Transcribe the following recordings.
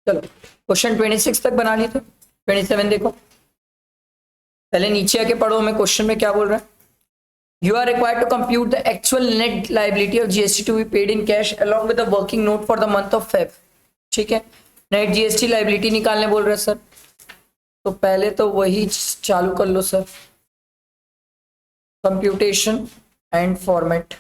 चलो क्वेश्चन 26 तक बना लिए थे। 27 देखो, पहले नीचे आके पढ़ो हमें क्वेश्चन में क्या बोल रहा है। You are required to compute the actual net liability of GST to be paid in cash along with the working note for the month of Feb। ठीक है, नेट जीएसटी लाइबिलिटी निकालने बोल रहे हैं सर, तो पहले तो वही चालू कर लो sir, computation and format.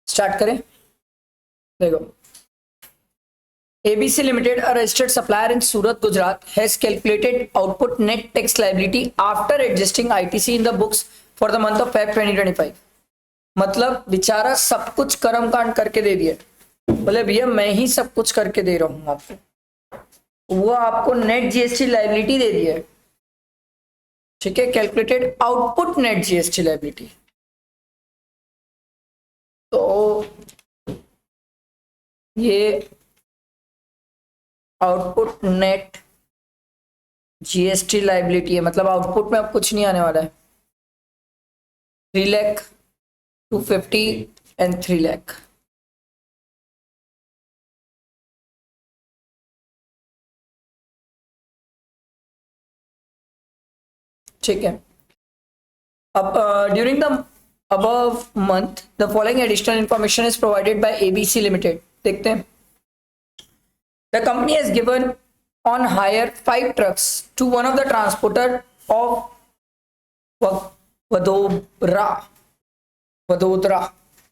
Start करें, देखो। ABC Limited, a registered supplier in Surat, Gujarat, has calculated output net tax liability after adjusting ITC in the books for the month of Feb 2025। मतलब बेचारा सब कुछ कर्म कांड करके दे दिया, बोले भैया मैं ही सब कुछ करके दे रहा हूं आपको, वो आपको नेट जीएसटी लाइबिलिटी दे दिया है। ठीक है, calculated output net GST liability. तो ये आउटपुट नेट जीएसटी लाइबिलिटी है, मतलब आउटपुट में अब कुछ नहीं आने वाला है। 3 लाख, 250 एंड 3 लाख। ठीक है, अब during the above month the following additional information is provided by ABC Limited। देखते हैं, the company has given on hire 5 trucks to one of the transporter of Vadodara,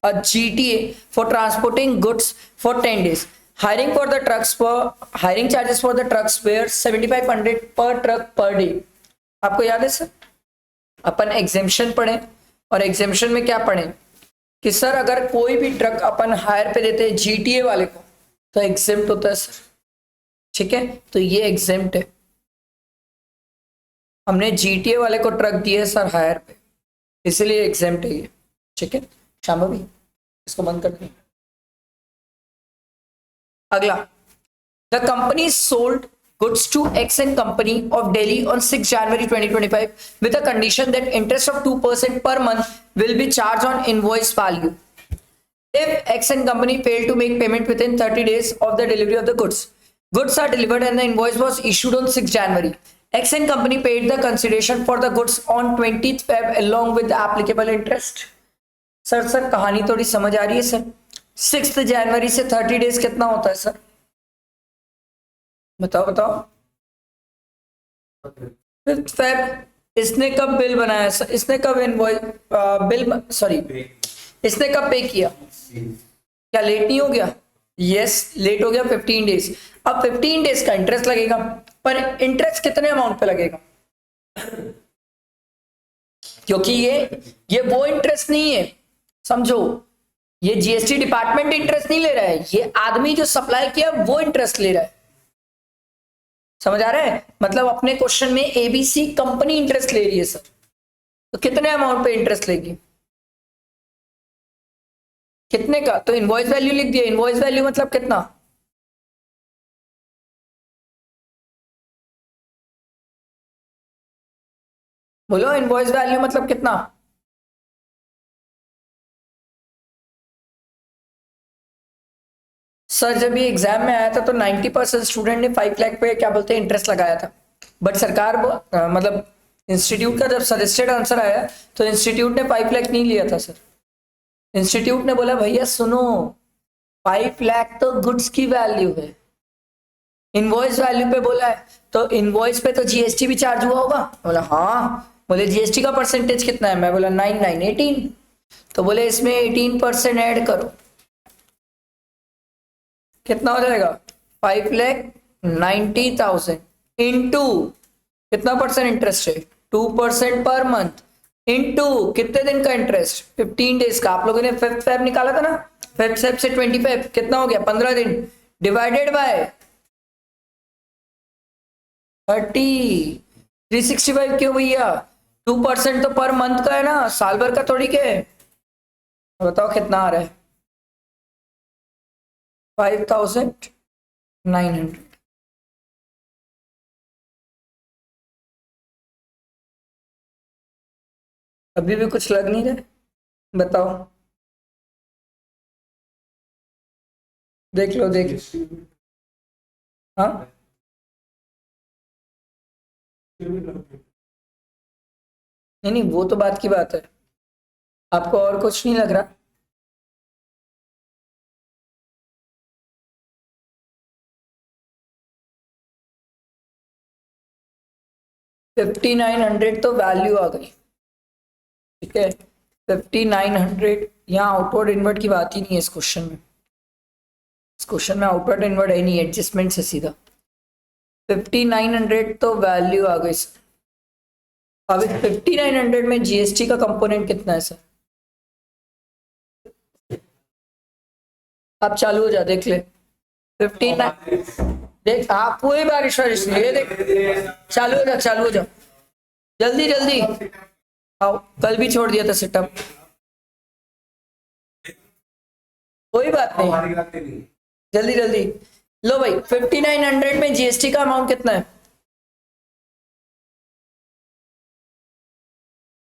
a GTA, for transporting goods for 10 days। Hiring charges for the trucks were 7500 per truck per day। आपको याद है sir, अपन exemption पढ़े और exemption में क्या पढ़े कि sir अगर कोई भी ट्रक अपन हायर पे देते हैं जीटीए वाले को तो एग्जेम्प्ट होता है सर। ठीक है, तो ये एग्जेम्प्ट है, हमने जीटीए वाले को ट्रक दिए सर हायर पे, इसलिए एग्जेम्प्ट है ये। ठीक है, शाम भी इसको बंद कर दें। अगला, the company sold goods to XN Company of Delhi on 6 January 2025 with a condition that interest of 2% per month will be charged on invoice value if XN Company failed to make payment within 30 days of the delivery of the goods। Goods are delivered and the invoice was issued on 6 January। XN Company paid the consideration for the goods on 20th Feb along with the applicable interest। Sir कहानी थोड़ी समझ आ रही है sir? 6 जनवरी से 30 days कितना होता है सर, बताओ। फेब इसने कब बिल बनाया सर, इसने कब इसने कब पे किया? क्या लेट नहीं हो गया? यस, लेट हो गया 15 डेज। अब 15 डेज का इंटरेस्ट लगेगा, पर इंटरेस्ट कितने अमाउंट पे लगेगा? क्योंकि ये वो इंटरेस्ट नहीं है, समझो, ये जीएसटी डिपार्टमेंट इंटरेस्ट नहीं ले रहा है, ये आदमी जो सप्लाई किया वो इंटरेस्ट ले रहा है। समझ आ रहा है? मतलब अपने क्वेश्चन में एबीसी कंपनी इंटरेस्ट ले रही है सर, तो कितने अमाउंट पे इंटरेस्ट लेगी, कितने का? तो इनवॉइस वैल्यू लिख दिया। इनवॉइस वैल्यू मतलब कितना? बोलो, इनवॉइस वैल्यू मतलब कितना? सर जब ये एग्जाम में आया था तो 90% स्टूडेंट ने 5 लाख पे क्या बोलते हैं इंटरेस्ट लगाया था, बट सरकार मतलब इंस्टीट्यूट का जब सजेस्टेड आंसर आया तो इंस्टीट्यूट ने 5 लाख नहीं लिया था सर। इंस्टीट्यूट ने बोला भैया सुनो, 5 लाख तो गुड्स की वैल्यू है, इनवॉइस वैल्यू पे बोला है, तो इनवॉइस पे तो जीएसटी भी चार्ज हुआ होगा। बोला हाँ। बोले जीएसटी का परसेंटेज कितना है? मैं बोला 18। तो बोले इसमें 18% ऐड करो, कितना हो जाएगा? 5,90,000 इंटू कितना परसेंट इंटरेस्ट है? 2% पर मंथ इंटू कितने दिन का इंटरेस्ट? 15 डेज का। आप लोगों ने 5th फेब निकाला था ना, 5th फेब से 25 कितना हो गया? 15 दिन डिवाइडेड बाय 30, 365 क्यों भैया? 2% तो पर मंथ का है ना, साल भर का थोड़ी के। बताओ कितना आ रहा है? 5,900। अभी भी कुछ लग नहीं रहा? बताओ, देख लो देख। हाँ नहीं नहीं, वो तो बात की बात है। आपको और कुछ नहीं लग रहा? $5,900 तो वैल्यू आ गई, ठीक है। 5,900 यहाँ आउटवर्ड इनवर्ड की बात ही नहीं है इस क्वेश्चन में। इस क्वेश्चन में आउटवर्ड इनवर्ड है नहीं, एडजस्टमेंट से सीधा 5,900 तो वैल्यू आ गई सर। अब इस 5,900 में जीएसटी का कंपोनेंट कितना है सर? आप चालू हो जा, देख ले। 59 देख, आप वही बारिश वारिश ये देख, चालू हो जा, चालू हो जा, जल्दी जल्दी आओ। कल भी छोड़ दिया था सेटअप, कोई बात नहीं, जल्दी जल्दी लो भाई। 5,900 में जीएसटी का अमाउंट कितना है?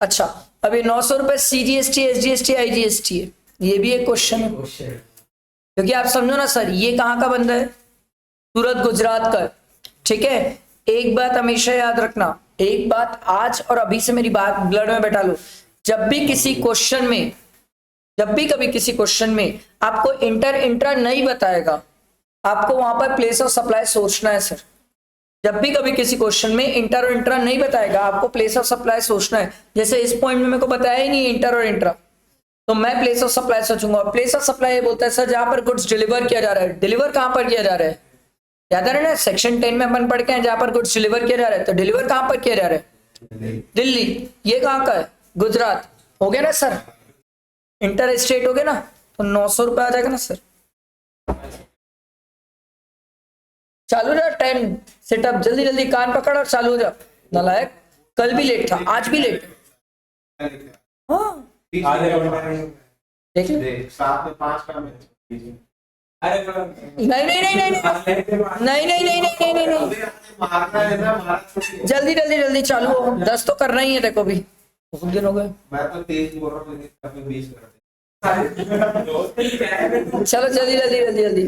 अच्छा, अभी 900 रुपए सीजीएसटी, एसजीएसटी, आईजीएसटी है, ये भी एक क्वेश्चन है। क्योंकि आप समझो ना सर, ये कहाँ का बंदा है? सूरत गुजरात का, ठीक है। एक बात हमेशा याद रखना, एक बात आज और अभी से मेरी बात ब्लड में बैठा लो। जब भी किसी क्वेश्चन में, जब भी कभी किसी क्वेश्चन में आपको इंटर इंट्रा नहीं बताएगा, आपको वहां पर प्लेस ऑफ सप्लाई सोचना है सर। जब भी कभी किसी क्वेश्चन में इंटर और इंट्रा नहीं बताएगा, आपको प्लेस ऑफ सप्लाई सोचना है। जैसे इस पॉइंट में मेरे को बताया ही नहीं इंटर और इंट्रा, तो मैं प्लेस ऑफ सप्लाई सोचूंगा। प्लेस ऑफ सप्लाई बोलता है सर जहां पर गुड्स डिलीवर किया जा रहा है। डिलीवर कहां पर किया जा रहा है? याद आ रहा है ना, सेक्शन 10 में अपन पढ़ के हैं, जहां पर गुड्स डिलीवर किया जा रहा है। तो डिलीवर कहां पर किया जा रहा है? दिल्ली। ये कहां का है? गुजरात। हो गया ना सर, इंटर स्टेट हो गया ना, तो 900 रुपए आ जाएगा ना सर। चालू जा, 10 सेटअप, जल्दी जल्दी कान पकड़ और चालू हो जा। नालायक, कल भी लेट था, आज भी लेट। हाँ देख ले, 7 में 5 का नहीं नहीं नहीं नहीं नहीं नहीं नहीं नहीं नहीं नहीं, जल्दी जल्दी जल्दी चालू हो। 10 तो करना ही है, देखो भी बहुत दिन हो गए। मैं तो तेज बोल रहा हूँ, लेकिन 20 कर दे। चलो जल्दी जल्दी जल्दी जल्दी।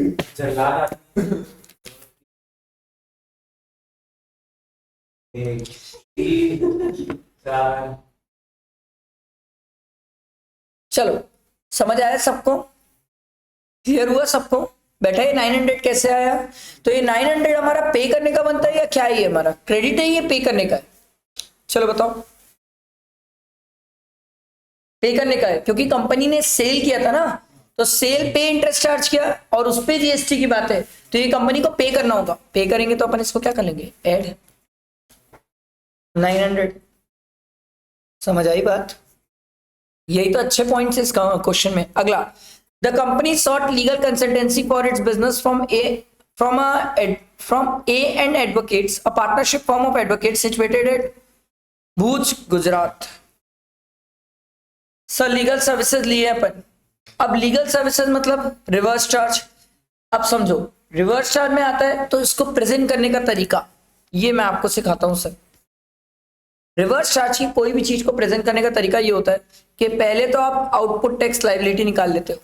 चलो, समझ आया सबको? क्लियर हुआ सबको? बैठा ये 900 कैसे आया? तो ये 900 हमारा पे करने का बनता है या क्या है? ये हमारा क्रेडिट है, ये पे करने का है? चलो बताओ। पे करने का है, क्योंकि कंपनी ने सेल किया था ना, तो सेल पे इंटरेस्ट चार्ज किया और उस पे जीएसटी की बात है, तो ये कंपनी को पे करना होगा। पे करेंगे तो अपन इसको क्या कर लेंगे? ऐड 900। समझ आई बात? यही तो अच्छे पॉइंट्स इस क्वेश्चन में। अगला, the company sought legal consultancy for its business from A and Advocates, a partnership firm of advocates situated at Bhuj, Gujarat. Sir legal services लिए अपन। अब लीगल सर्विसेज मतलब रिवर्स चार्ज। अब समझो, रिवर्स चार्ज में आता है तो इसको प्रेजेंट करने का तरीका ये मैं आपको सिखाता हूं सर। रिवर्स चार्ज की कोई भी चीज को प्रेजेंट करने का तरीका ये होता है कि पहले तो आप आउटपुट टैक्स लायबिलिटी निकाल लेते हो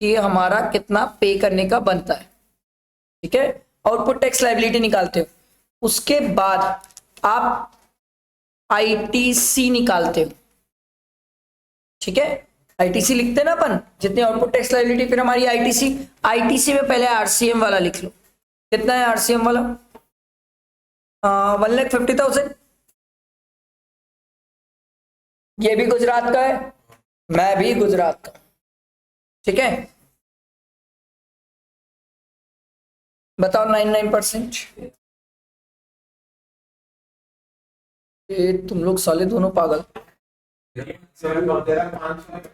कि हमारा कितना पे करने का बनता है, ठीक है। आउटपुट टैक्स लायबिलिटी निकालते हो, उसके बाद आप आईटीसी निकालते हो, ठीक है। आईटीसी लिखते ना अपन, जितनी आउटपुट टैक्स लायबिलिटी, फिर हमारी आईटीसी। आईटीसी में पहले आरसीएम वाला लिख लो। कितना है आरसीएम वाला? 1,50,000। ये भी गुजरात का है, मैं भी गुजरात का, ठीक है। बताओ 99%। ये तुम लोग साले दोनों पागल। तेरा 5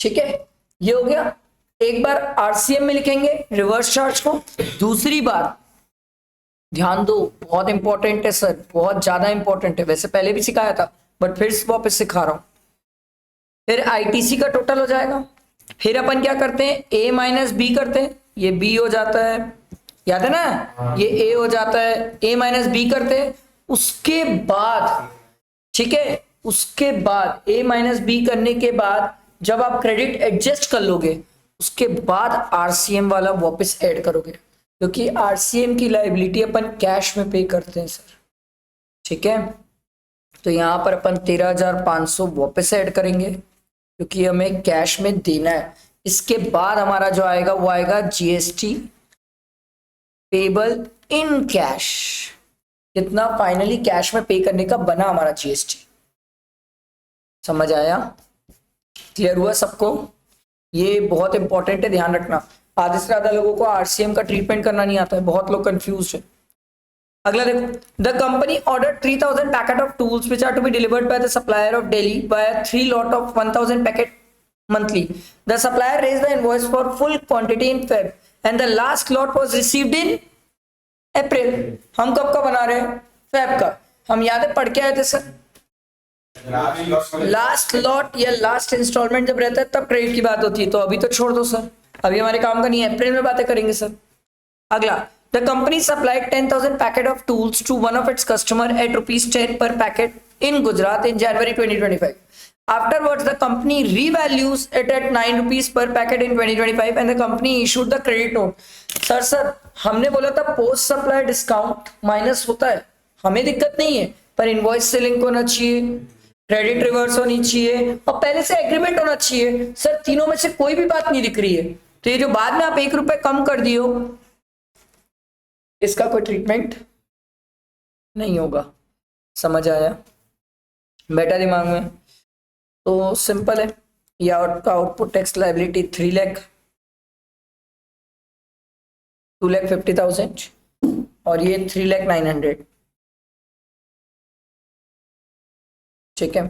ठीक है, ये हो गया। एक बार आरसीएम में लिखेंगे रिवर्स चार्ज को। दूसरी बार ध्यान दो, बहुत इंपॉर्टेंट है सर, बहुत ज्यादा इंपॉर्टेंट है, वैसे पहले भी सिखाया था बट फिर वापस सिखा रहा हूं। फिर आईटीसी का टोटल हो जाएगा। फिर अपन क्या करते हैं, ए माइनस बी करते हैं, ये बी हो जाता है, याद है ना, ये ए हो जाता है, ए माइनस बी करते हैं। उसके बाद, ठीक है, उसके बाद ए माइनस बी करने के बाद जब आप क्रेडिट एडजस्ट कर लोगे, उसके बाद आरसीएम वाला वापस ऐड करोगे, क्योंकि आरसीएम की लायबिलिटी अपन कैश में पे करते हैं सर, ठीक है। तो यहां पर अपन 13,500 वापस ऐड करेंगे, क्योंकि हमें कैश में देना है। इसके बाद हमारा जो आएगा वो आएगा जीएसटी पेबल इन कैश। कितना फाइनली कैश में पे करने का बना हमारा जीएसटी। समझ आया? क्लियर हुआ सबको? ये बहुत इंपॉर्टेंट है, ध्यान रखना। आधे से ज्यादा लोगों को आरसीएम का ट्रीटमेंट करना नहीं आता है, बहुत लोग कंफ्यूज है। अगला देखो, the company order 3,000 packet of tools which are to be delivered by the supplier of Delhi by 3 lot of 1,000 packet monthly. The supplier raised the invoice for full quantity in Feb and the last lot was received in April. हम कब का बना रहे हैं? Feb का। हम याद है पढ़ के आए थे सर, लास्ट लॉट या लास्ट इंस्टॉलमेंट जब रहता है तब क्रेडिट की बात होती है। तो अभी तो छोड़ दो सर, अभी हमारे काम का नहीं है, अप्रैल में बातें करेंगे सर। अगला, the company supplied 10,000 packet of tools to one of its customer at ₹10 per packet in Gujarat in January 2025. Afterwards, the company revalues it at ₹9 per packet in 2025 and the company issued the credit note. Sir हमने बोला था post supply discount minus होता है, हमें दिक्कत नहीं है, पर इनवॉइस से लिंक होना चाहिए, क्रेडिट रिवर्स होनी चाहिए और पहले से एग्रीमेंट होना चाहिए। सर तीनों में से कोई भी बात नहीं दिख रही है, तो ये जो बाद में आप ₹1 कम कर दियो, इसका कोई ट्रीटमेंट नहीं होगा। समझ आया? बैठा दिमाग में? तो सिंपल है, ये आपका आउटपुट टैक्स लायबिलिटी 3 लाख 2,50,000 और ये 3,09,000, ठीक है।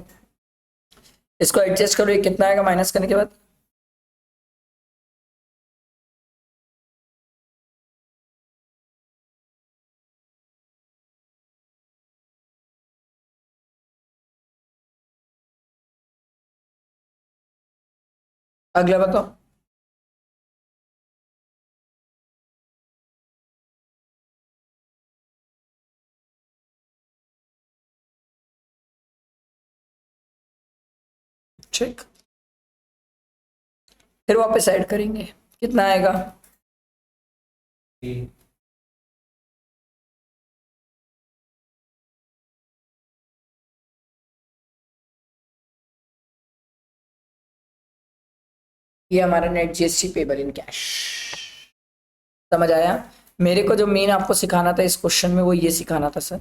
इसको एडजस्ट करो, ये कितना आएगा माइनस करने के बाद? अगला बताओ। ठीक, फिर वापस ऐड करेंगे, कितना आएगा? ये हमारा net GST payable in cash. समझ आया? मेरे को जो मेन आपको सिखाना था इस क्वेश्चन में वो ये सिखाना था सर,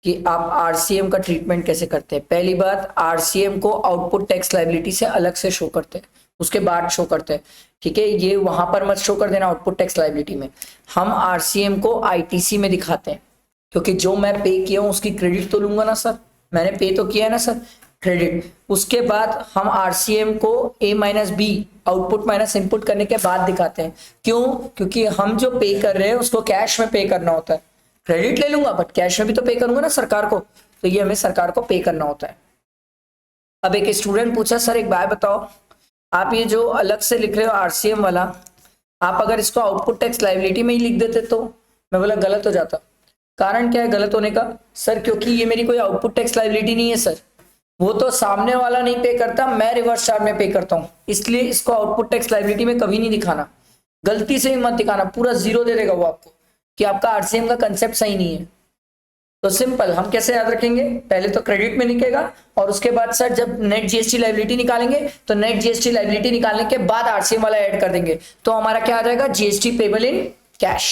कि आप आरसीएम का ट्रीटमेंट कैसे करते हैं। पहली बात, आरसीएम को आउटपुट टैक्स लायबिलिटी से अलग से शो करते हैं, उसके बाद शो करते हैं, ठीक है। ये वहां पर मत शो कर देना आउटपुट टैक्स लायबिलिटी में। हम आरसीएम को आईटीसी में दिखाते हैं, क्योंकि जो मैं पे किया हूं उसकी क्रेडिट तो लूंगा ना सर, मैंने पे तो किया है ना सर, क्रेडिट। उसके बाद हम आरसीएम को A minus B output minus input करने के बाद दिखाते हैं। क्यों? क्योंकि हम जो पे कर रहे हैं उसको कैश में पे करना होता है। क्रेडिट ले लूंगा बट कैश में भी तो पे करूंगा ना सरकार को, तो ये हमें सरकार को पे करना होता है। अब एक स्टूडेंट पूछा, सर एक बात बताओ, आप ये जो अलग से लिख रहे हो आरसीएम वाला, आप अगर इसको आउटपुट टैक्स लायबिलिटी में ही लिख देते तो? मैं बोला गलत हो जाता। कारण क्या है गलत होने का? सर क्योंकि ये मेरी कोई आउटपुट टैक्स लायबिलिटी नहीं है सर, वो तो सामने वाला नहीं पे करता, मैं रिवर्स चार्ज में पे करता हूं, इसलिए इसको आउटपुट टैक्स लायबिलिटी में कभी नहीं दिखाना। गलती से भी मत दिखाना, पूरा जीरो दे देगा वो आपको कि आपका आरसीएम का कंसेप्ट सही नहीं है। तो सिंपल, हम कैसे याद रखेंगे, पहले तो क्रेडिट में निकलेगा और उसके बाद सर जब नेट जीएसटी लाइबिलिटी निकालेंगे तो नेट जीएसटी लाइबिलिटी निकालने के बाद आरसीएम वाला ऐड कर देंगे, तो हमारा क्या आ जाएगा, जीएसटी पेबल इन कैश।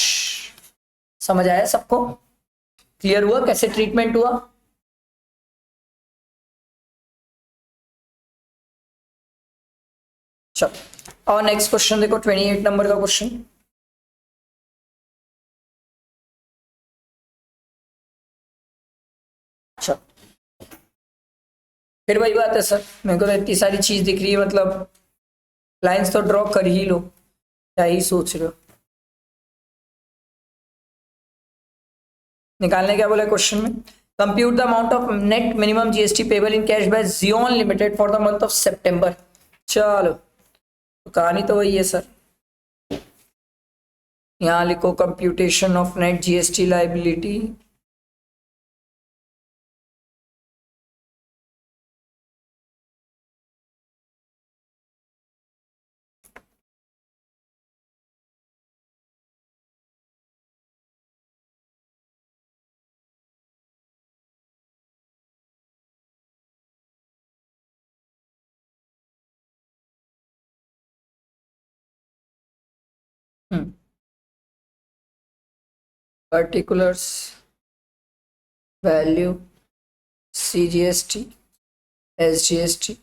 समझ आया सबको? क्लियर हुआ कैसे ट्रीटमेंट हुआ? चलो और नेक्स्ट क्वेश्चन देखो, 28 नंबर का क्वेश्चन। चलो फिर वही बात है सर, मेरे को तो इतनी सारी चीज दिख रही है, मतलब लाइंस तो ड्रॉ कर ही लो, क्या ही सोच रहे हो। निकालने क्या बोला क्वेश्चन में, compute the amount of net minimum GST payable in cash by जियोन limited for the month of सितंबर। चलो तो कहानी तो वही है सर, यहां लिखो computation of net GST liability, particulars, value, CGST, SGST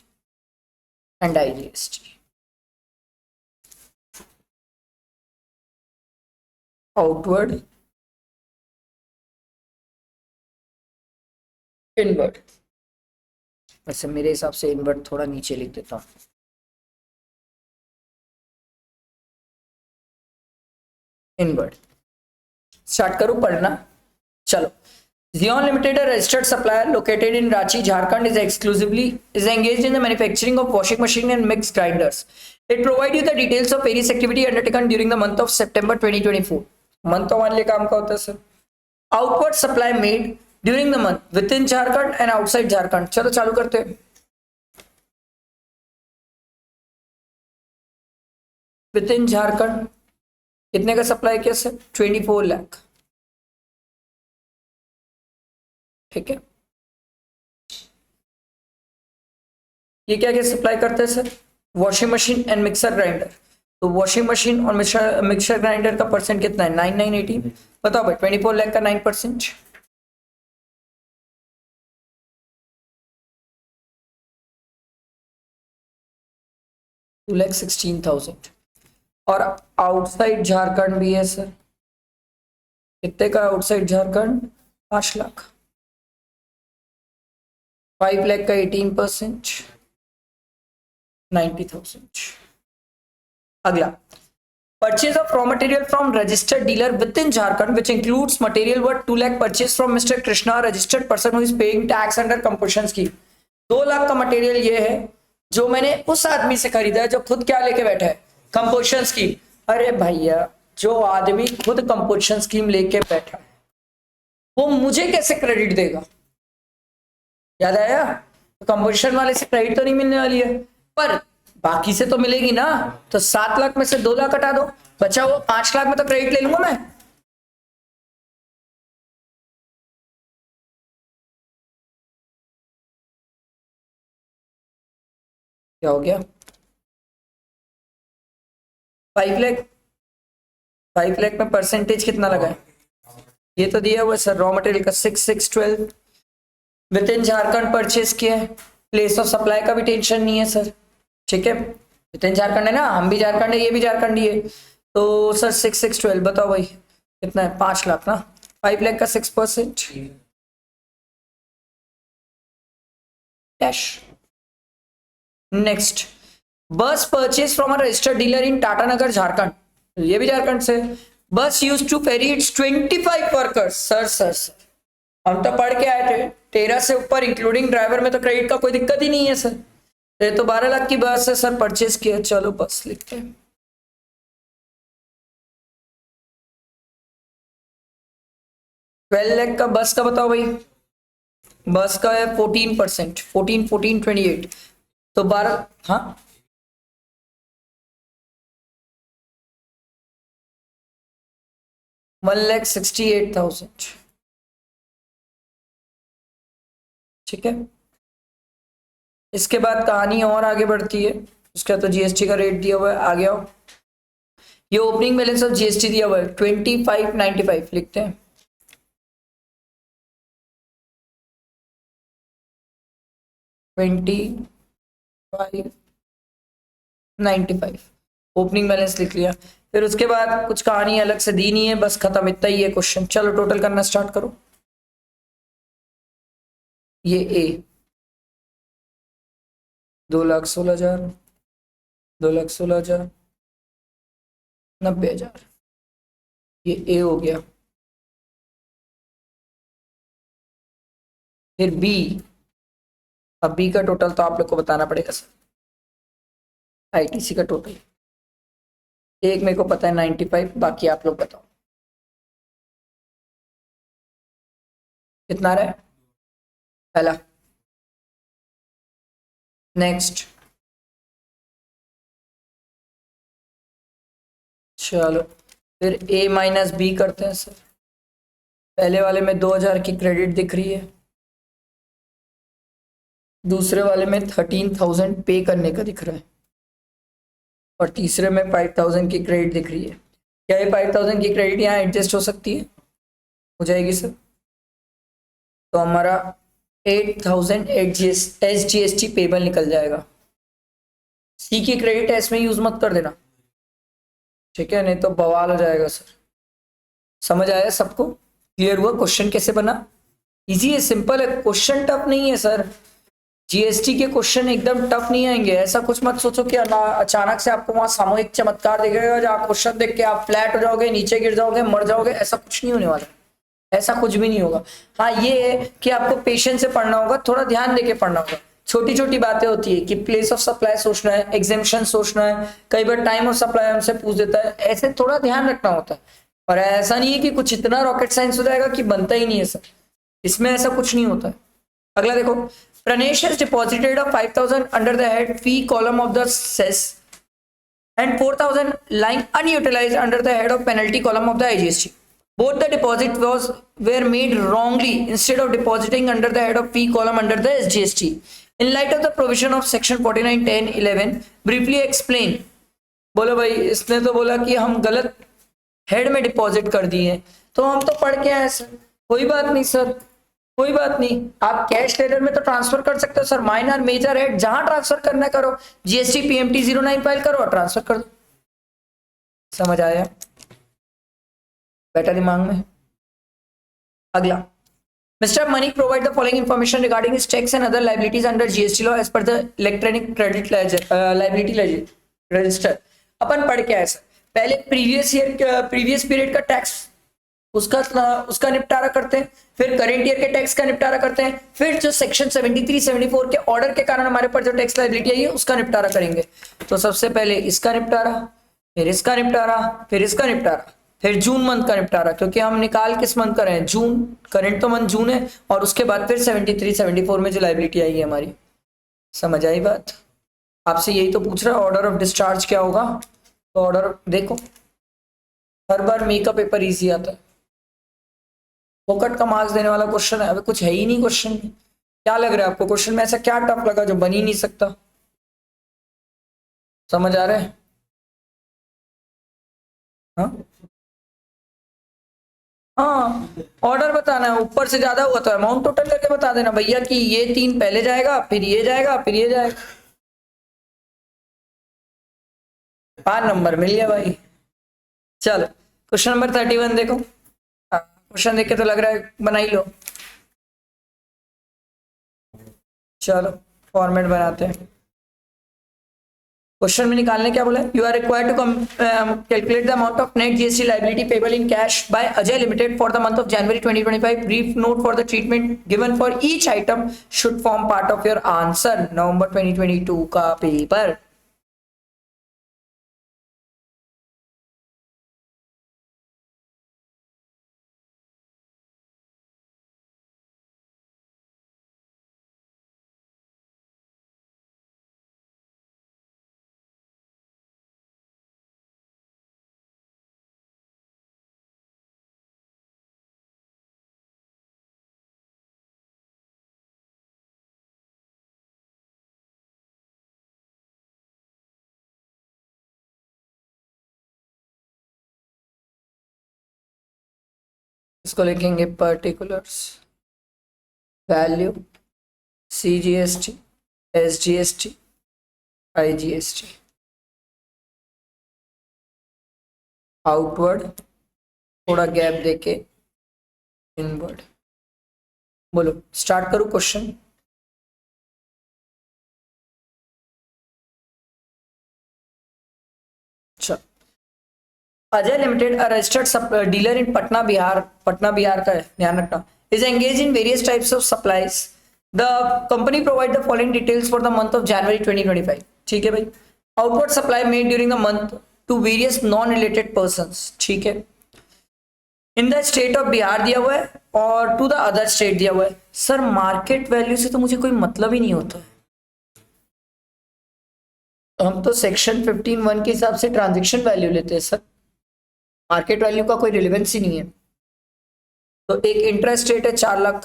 and IGST. Outward, inward. वैसे मेरे हिसाब से इनवर्ड थोड़ा नीचे लिख देता हूँ, इनवर्ड। स्टार्ट करूँ पढ़ना? चलो, Xeon Limited, a registered supplier located in Ranchi, Jharkhand, is engaged in the manufacturing of washing machine and mixed grinders. It provides you the details of various activity undertaken during the month of September 2024. Month तो हमारे लिए काम का होता है sir. Outward supply made during the month with in Jharkhand and outside Jharkhand. चलो चालू करते हैं। विद इन झारखंड कितने का सप्लाई किया सर? 24 लाख। ठीक है, ये क्या क्या सप्लाई करते हैं sir? Washing machine and mixer grinder. तो वॉशिंग मशीन और मिक्सर ग्राइंडर का परसेंट कितना है? 9980। बताओ भाई, 24 लाख का 9%, $2,16,000। और आउटसाइड झारखंड भी है सर, कितने का आउटसाइड झारखंड? 5 लाख। 5 लाख का 18%, 90,000। अगला, purchase of raw material from registered dealer within Jharkhand which includes material worth 2 lakh purchase from Mr. Krishna, registered person who is paying tax under composition scheme। 2 lakh का मटेरियल ये है जो मैंने उस आदमी से खरीदा है जो खुद क्या लेके बैठा है? Composition scheme. अरे भैया, जो आदमी खुद कंपोजिशन स्कीम लेके बैठा है वो मुझे कैसे क्रेडिट देगा? याद आया? तो कंपोजिशन वाले से क्रेडिट तो नहीं मिलने वाली है, पर बाकी से तो मिलेगी ना। तो 7 लाख में से 2 लाख हटा दो, बचा हुआ 5 लाख में तो क्रेडिट ले लूंगा मैं। क्या हो गया? 5 लाख, 5 लाख में परसेंटेज कितना लगा है? ये तो दिया हुआ सर, रॉ मटेरियल का 6612 विद इन झारखंड परचेज किया है। प्लेस ऑफ सप्लाई का भी टेंशन नहीं है सर। ठीक है, विद इन झारखंड है ना, हम भी झारखंड है, ये भी झारखंड ही है। तो सर 6612 बताओ भाई कितना है? 5 लाख ना। 5 लाख का 6% cash. Next, bus purchase from a registered dealer in Tatanagar Jharkhand, ये भी झारखंड से। Bus use to ferry its 25 workers. Sir हम तो पढ़ के आए थे 13 से ऊपर इंक्लूडिंग ड्राइवर में तो क्रेडिट का कोई दिक्कत ही नहीं है सर। ये तो 12 लाख की बस है सर, परचेज किया। चलो बस लिखते हैं। ट्वेल्व लाख का बस का बताओ भाई। बस का है 14%, 14, 28। तो 12, हाँ 1,68,000। ठीक है, इसके बाद कहानी और आगे बढ़ती है। उसका तो जीएसटी का रेट दिया हुआ है, आ गया। ये ओपनिंग बैलेंस ऑफ जीएसटी दिया हुआ है 2595, लिखते हैं 2595 ओपनिंग बैलेंस लिख लिया। फिर उसके बाद कुछ कहानी अलग से दी नहीं है, बस खत्म, इतना ही है क्वेश्चन। चलो टोटल करना स्टार्ट करो। ये ए 2,16,000, 2,16,000, 90,000, ये ए हो गया। फिर बी, अब बी का टोटल तो आप लोग को बताना पड़ेगा सर। आईटीसी का टोटल एक मेरे को पता है 95, बाकी आप लोग बताओ कितना रहा है पहला। नेक्स्ट, चलो फिर ए माइनस बी करते हैं सर। पहले वाले में 2,000 की क्रेडिट दिख रही है, दूसरे वाले में 13,000 पे करने का दिख रहा है, और तीसरे में 5,000 की क्रेडिट दिख रही है। क्या ये 5,000 की क्रेडिट यहाँ एडजस्ट हो सकती है? हो जाएगी सर। तो हमारा 8,000 SGST पेबल निकल जाएगा। सी की क्रेडिट एस में यूज मत कर देना, ठीक है, नहीं तो बवाल हो जाएगा सर। समझ आया सबको? क्लियर हुआ क्वेश्चन कैसे बना? इजी है, सिंपल है, क्वेश्चन टफ नहीं है सर। जीएसटी के क्वेश्चन एकदम टफ नहीं आएंगे। ऐसा कुछ मत सोचो कि अचानक से आपको वहां सामूहिक चमत्कार दिखेगा जहाँ क्वेश्चन देख के आप फ्लैट हो जाओगे, नीचे गिर जाओगे, मर जाओगे। ऐसा कुछ नहीं होने वाला, ऐसा कुछ भी नहीं होगा। हाँ ये है कि आपको पेशेंस से पढ़ना होगा, थोड़ा ध्यान देके पढ़ना होगा। छोटी छोटी बातें होती है कि प्लेस ऑफ सप्लाई सोचना है, एग्जेम्पशन सोचना है, कई बार टाइम ऑफ सप्लाई हमसे पूछ देता है, ऐसे थोड़ा ध्यान रखना होता है। और ऐसा नहीं है कि कुछ इतना रॉकेट साइंस हो जाएगा कि बनता ही नहीं है सर, इसमें ऐसा कुछ नहीं होता है। अगला देखो, Pranesh has deposited of 5,000 under the head fee column of the cess and 4,000 lying unutilized under the head of penalty column of the IGST. Both the deposit were made wrongly instead of depositing under the head of fee column under the SGST. In light of the provision of section 49(10)(11), briefly explain। बोलो भाई, इसने तो बोला कि हम गलत head में deposit कर दिए, तो हम तो पढ़ के आए सर। कोई बात नहीं सर, कोई बात नहीं, आप कैश लेटर में तो ट्रांसफर कर सकते हो सर। माइनर मेजर हेड जहां ट्रांसफर करना करो, जीएसटी पीएमटी 09 फाइल करो और ट्रांसफर कर दो। समझ आया? बैठा दिमाग में? अगला, Mr. Manik provide the following information regarding his checks and other liabilities under GST law as per the electronic credit liability register। अपन पढ़ के आए सर, पहले प्रीवियस पीरियड का टैक्स उसका निपटारा करते हैं, फिर करेंट ईयर के टैक्स का निपटारा करते हैं, फिर जो सेक्शन 73 74 के ऑर्डर के कारण हमारे पर जो टैक्स लायबिलिटी आई है उसका निपटारा करेंगे। तो सबसे पहले इसका निपटारा, फिर इसका निपटारा, फिर इसका निपटारा, फिर जून मंथ का निपटारा, क्योंकि हम निकाल किस मंथ कर रहे हैं? जून। करेंट तो मंथ जून है, और उसके बाद फिर 73 74 में जो लायबिलिटी आई है हमारी। समझ आई बात? आपसे यही तो पूछ रहा है ऑर्डर ऑफ डिस्चार्ज क्या होगा। तो ऑर्डर देखो, हर बार मेकअप पेपर इजी आता है, फोकट का मार्क्स देने वाला क्वेश्चन है। अभी कुछ है ही नहीं क्वेश्चन में। क्या लग रहा है आपको क्वेश्चन में ऐसा क्या टफ लगा जो बन ही नहीं सकता? समझ आ रहा है? हाँ हाँ, ऑर्डर बताना है, ऊपर से ज्यादा हुआ तो अमाउंट टोटल करके बता देना भैया कि ये 3 पहले जाएगा, फिर ये जाएगा, फिर ये जाएगा। 5 नंबर मिल गया भाई। चलो क्वेश्चन नंबर 31 देखो। क्वेश्चन देख के तो लग रहा है बना ही लो। चलो फॉर्मेट बनाते हैं। क्वेश्चन में निकालने क्या बोला है? You are required to calculate the amount of net GST liability payable in cash by Ajay limited for the month of January 2025। Brief note for the treatment given for each item should form part of your answer November 2022 का paper. इसको लिखेंगे particulars, value, CGST, SGST, IGST, outward थोड़ा gap देके inward. बोलो start करूं question. चल, Ajay limited, a registered dealer in Patna Bihar का है, ध्यान रखना, is engage in various types of supplies. The company provide the following details for the month of जनवरी 2025। ठीक है भाई। Outward supply made during the month to various non related persons. ठीक है। In the state of Bihar दिया हुआ है और to the other state दिया हुआ है। सर मार्केट वैल्यू से तो मुझे कोई मतलब ही नहीं होता है, हम तो सेक्शन 15(1) के हिसाब से ट्रांजेक्शन वैल्यू लेते हैं सर, मार्केट वैल्यू का कोई रिलेवेंस ही नहीं है। तो एक इंटरेस्ट रेट है 4 लाख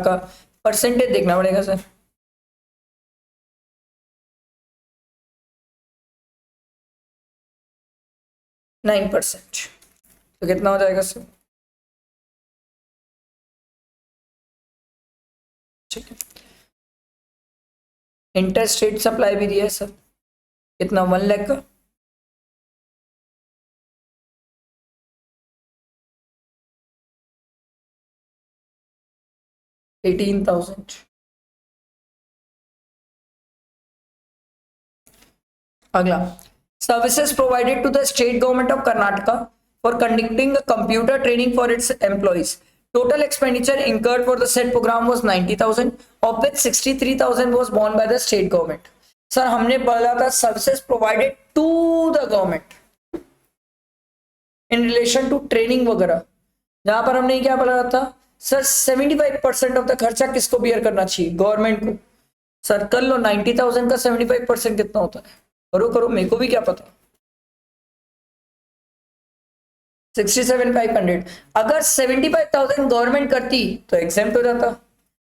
का, परसेंटेज देखना पड़ेगा सर। नाइन परसेंट, तो कितना हो जाएगा सर? ठीक है। इंटरेस्ट रेट सप्लाई भी दिया है सर, कितना? 1 लाख का। $18,000। अगला, services provided to the state government of Karnataka for conducting computer training for its employees. Total expenditure incurred for the said program was 90,000, of which 63,000 was borne by the state government. Sir हमने बोला था services provided to the government in relation to training वगैरह, जहां पर हमने क्या बोला था सर 75% ऑफ द खर्चा किसको बियर करना चाहिए? गवर्नमेंट को। सर कर लो 90,000 का 75% कितना होता है? करो करो, मेरे को भी क्या पता। 67,500। अगर 75,000 गवर्नमेंट करती तो एग्जेम्प्ट हो जाता,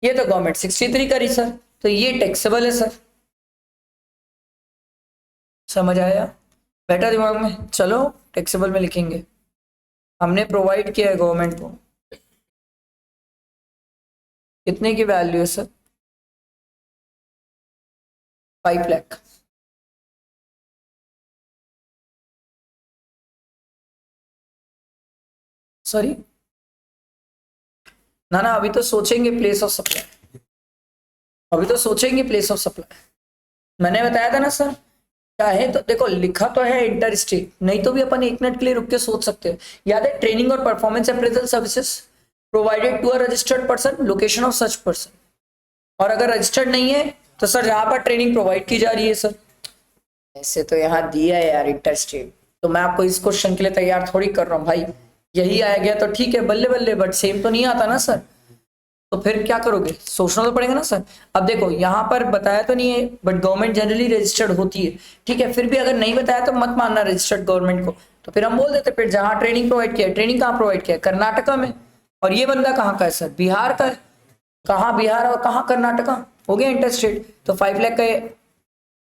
ये तो गवर्नमेंट 63 करी सर, तो ये टैक्सेबल है सर। समझ आया? बैठा दिमाग में? चलो टैक्सेबल में लिखेंगे, हमने प्रोवाइड किया है गवर्नमेंट को। कितने की वैल्यू है सर? 5 लाख। सॉरी ना ना, अभी तो सोचेंगे प्लेस ऑफ सप्लाई, अभी तो सोचेंगे प्लेस ऑफ सप्लाई। मैंने बताया था ना सर, चाहे तो देखो लिखा तो है इंटर स्टेट, नहीं तो भी अपन 1 मिनट के लिए रुक के सोच सकते हैं। याद है, ट्रेनिंग और performance appraisal services provided to a registered person, location of such person. और अगर रजिस्टर्ड नहीं है तो सर यहाँ पर ट्रेनिंग प्रोवाइड की जा रही है सर। ऐसे तो यहाँ दिया है यार इंटर स्टेट, तो मैं आपको इस क्वेश्चन के लिए तैयार थोड़ी कर रहा हूँ भाई, यही आया गया तो ठीक है, बल्ले बल्ले, बट सेम तो नहीं आता ना सर, तो फिर क्या करोगे? सोचना तो पड़ेगा ना सर। अब देखो यहाँ पर बताया तो नहीं है, बट गवर्नमेंट जनरली रजिस्टर्ड होती है, ठीक है, फिर भी अगर नहीं बताया तो मत मानना रजिस्टर्ड गवर्नमेंट को, तो फिर हम बोल देते फिर जहाँ ट्रेनिंग प्रोवाइड किया है। ट्रेनिंग कहाँ प्रोवाइड किया है? कर्नाटका में। और ये बंदा कहाँ का है सर? बिहार का है। कहाँ बिहार और कहाँ कर्नाटका? हो गया इंटर स्टेट। तो 5 लाख का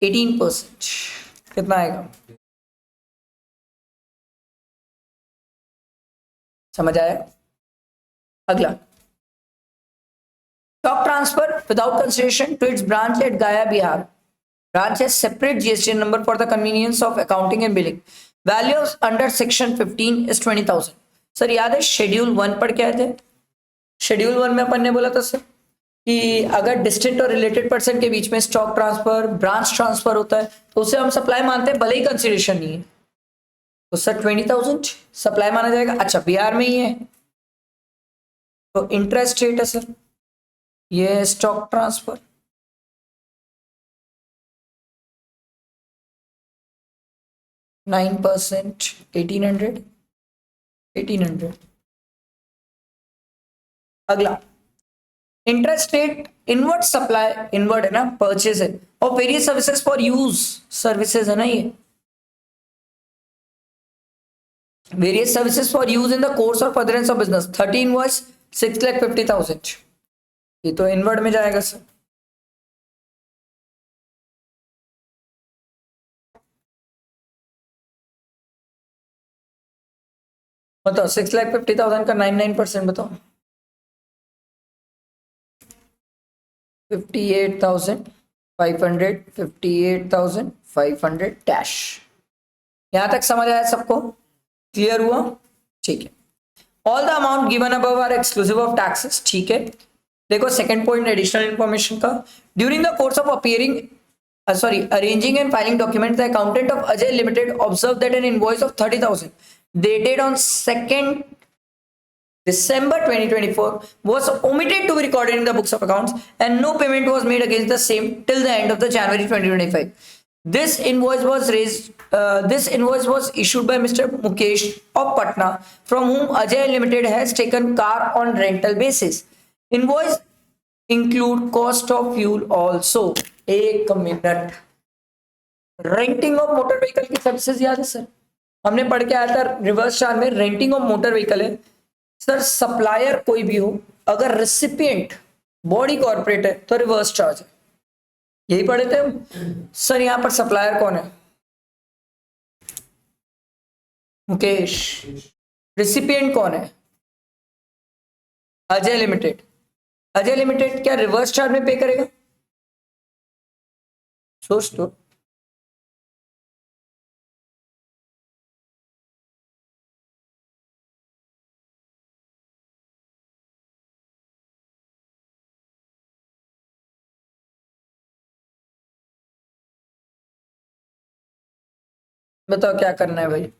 18% कितना आएगा? समझ आया? अगला, stock transfer without consideration to its branch at Gaya, Bihar. Branch has separate GST number for the convenience of accounting and billing. Values under section 15 is 20,000. Sir याद है शेड्यूल 1 पढ़ के आए थे? शेड्यूल 1 में अपन ने बोला था सर कि अगर डिस्टेंट और रिलेटेड पर्सन के बीच में स्टॉक ट्रांसफर, ब्रांच ट्रांसफर होता है तो उसे हम सप्लाई मानते हैं, भले ही कंसिडरेशन नहीं है। तो सर 20,000 सप्लाई माना जाएगा। अच्छा बिहार में ही है तो इंटरेस्ट रेट है सर, ये स्टॉक ट्रांसफर, %9, 1800। अगला, interest rate inward supply, inward है ना, परचेज है, और various services for use, services है ना ये, various services for use in the course of furtherance of business. 30 invoice 6,50,000, ये तो इनवर्ड में जाएगा सर। बताओ 6,50,000 का 99% बताओ 58,500 58,500 डैश। यहां तक समझ आया सबको? क्लियर हुआ? ठीक है। All the amount given above are exclusive of taxes. ठीक है। देखो सेकंड पॉइंट एडिशनल इंफॉर्मेशन का, during the course of appearing arranging and filing documents, the accountant of Ajay Limited observed that an invoice of 30,000 dated on 2nd December 2024 was omitted to be recorded in the books of accounts and no payment was made against the same till the end of the January 2025. This invoice was issued by Mr. Mukesh of Patna, from whom Ajay Limited has taken car on rental basis. Invoice include cost of fuel also. एक minute, renting of motor vehicle की services याद है sir? हमने पढ़ के आया था reverse charge में, रेंटिंग ऑफ मोटर व्हीकल है सर। सप्लायर कोई भी हो, अगर रेसिपिएंट बॉडी कॉर्पोरेट है तो रिवर्स चार्ज है, यही पढ़े थे हम सर। यहां पर सप्लायर कौन है? मुकेश। रेसिपिएंट कौन है? अजय लिमिटेड। अजय लिमिटेड क्या रिवर्स चार्ज में पे करेगा? सोच तो। बताओ क्या करना है भाई?